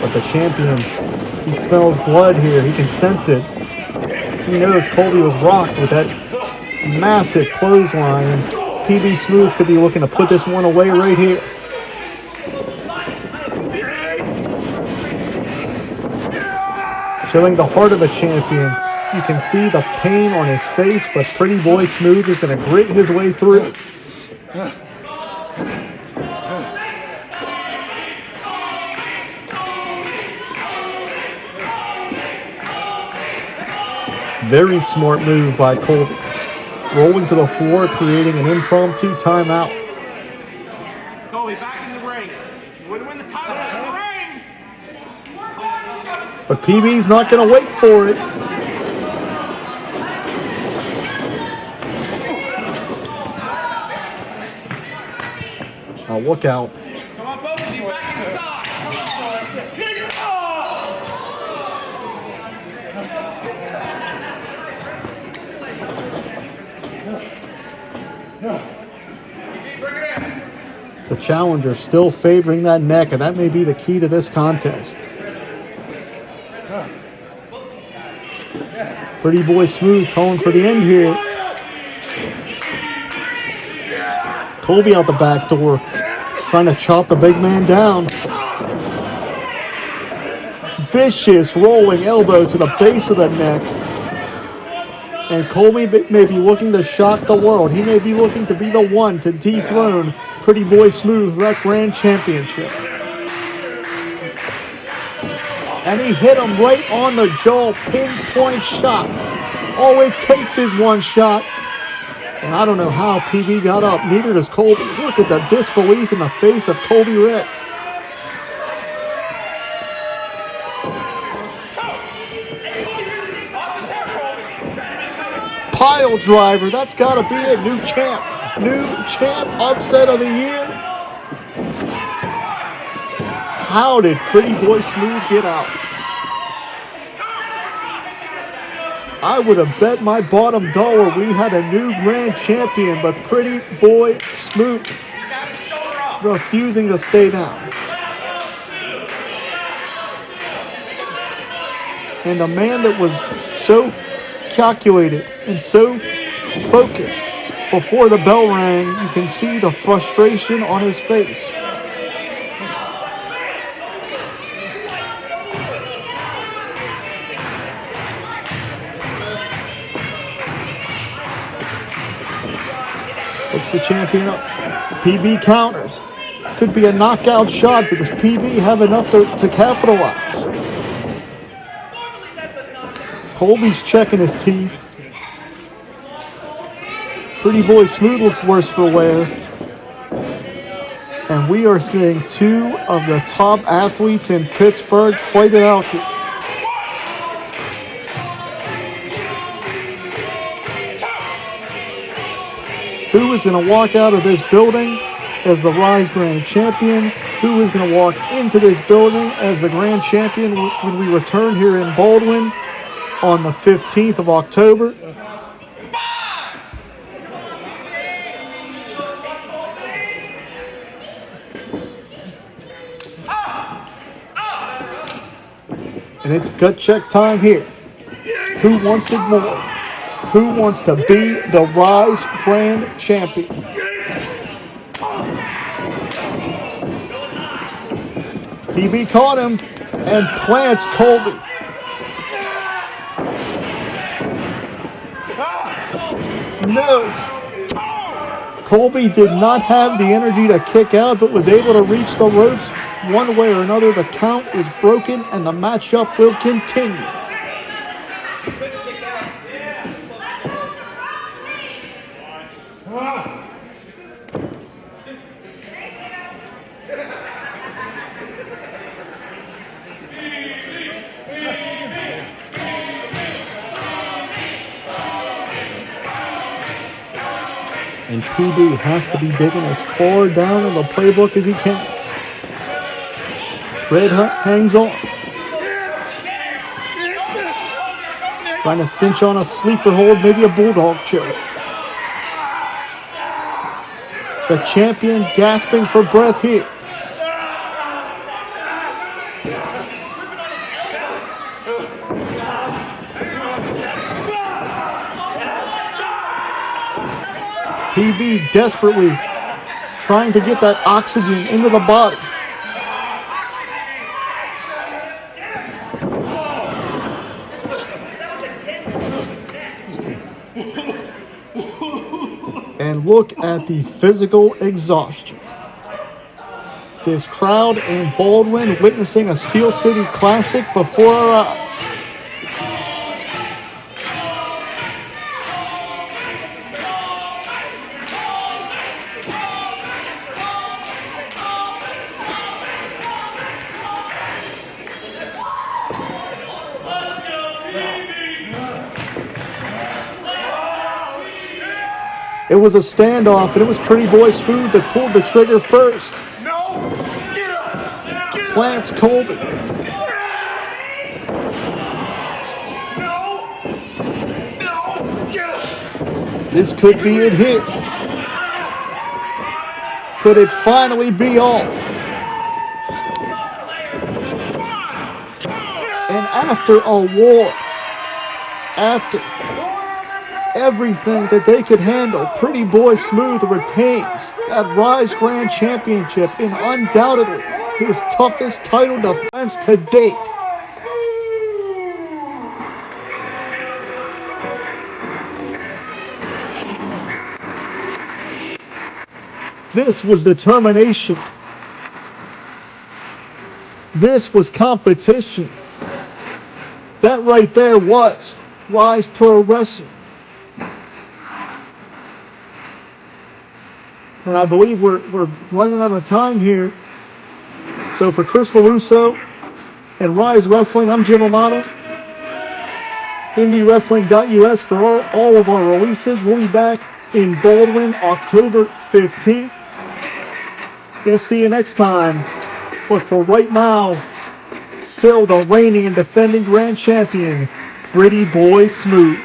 But the champion, he smells blood here. He can sense it. He knows Colby was rocked with that massive clothesline. And PB Smooth could be looking to put this one away right here. Showing the heart of a champion. You can see the pain on his face, but Pretty Boy Smooth is going to grit his way through. Very smart move by Colby. Rolling to the floor, creating an impromptu timeout. Colby, back in the ring. You would win the title in the ring. But PB's not going to wait for it. Oh, look out. Come on, both of you, back inside. The challenger still favoring that neck, and that may be the key to this contest. Pretty Boy Smooth calling for the end here. Colby out the back door, trying to chop the big man down. Vicious rolling elbow to the base of the neck. And Colby may be looking to shock the world. He may be looking to be the one to dethrone Pretty Boy Smooth that grand championship. And he hit him right on the jaw, pinpoint shot. All it takes is one shot. And I don't know how PB got up, neither does Colby. Look at the disbelief in the face of Colby Red. Pile driver, that's got to be it. New champ. New champ, upset of the year. How did Pretty Boy Smooth get out? I would have bet my bottom dollar we had a new grand champion, but Pretty Boy Smooth refusing to stay down. And a man that was so calculated and so focused before the bell rang, you can see the frustration on his face. Looks the champion up. PB counters. Could be a knockout shot, but does PB have enough to capitalize? Colby's checking his teeth. Pretty Boy Smooth looks worse for wear. And we are seeing two of the top athletes in Pittsburgh fight it out here. Who is going to walk out of this building as the Ryse Grand Champion? Who is going to walk into this building as the Grand Champion when we return here in Baldwin on the 15th of October? And And it's gut check time here. Who wants it more? Who wants to be the Ryse Grand Champion? PB caught him and plants Colby. No. Colby did not have the energy to kick out, but was able to reach the ropes. One way or another, the count is broken and the matchup will continue. And PB has to be digging as far down in the playbook as he can. Braddock hangs on. Trying to cinch on a sweeper hold, maybe a bulldog choke. The champion gasping for breath here. PB desperately trying to get that oxygen into the body. And look at the physical exhaustion. This crowd in Baldwin witnessing a Steel City Classic before our eyes. It was a standoff, and it was Pretty Boy Smooth that pulled the trigger first. No! Get up! Get Plants Colby. No! No! Get up! This could be it here. Could it finally be all? And after a war, after everything that they could handle, Pretty Boy Smooth retains that Ryse Grand Championship in undoubtedly his toughest title defense to date. This was determination. This was competition. That right there was Ryse Pro Wrestling. And I believe we're running out of time here. So for Chris LaRusso and Ryse Wrestling, I'm Jim Amato. IndyWrestling.us for all of our releases. We'll be back in Baldwin October 15th. We'll see you next time. But for right now, still the reigning and defending Grand Champion, Pretty Boy Smooth.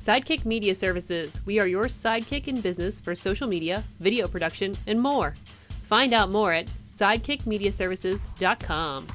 Sidekick Media Services. We are your sidekick in business for social media, video production, and more. Find out more at sidekickmediaservices.com.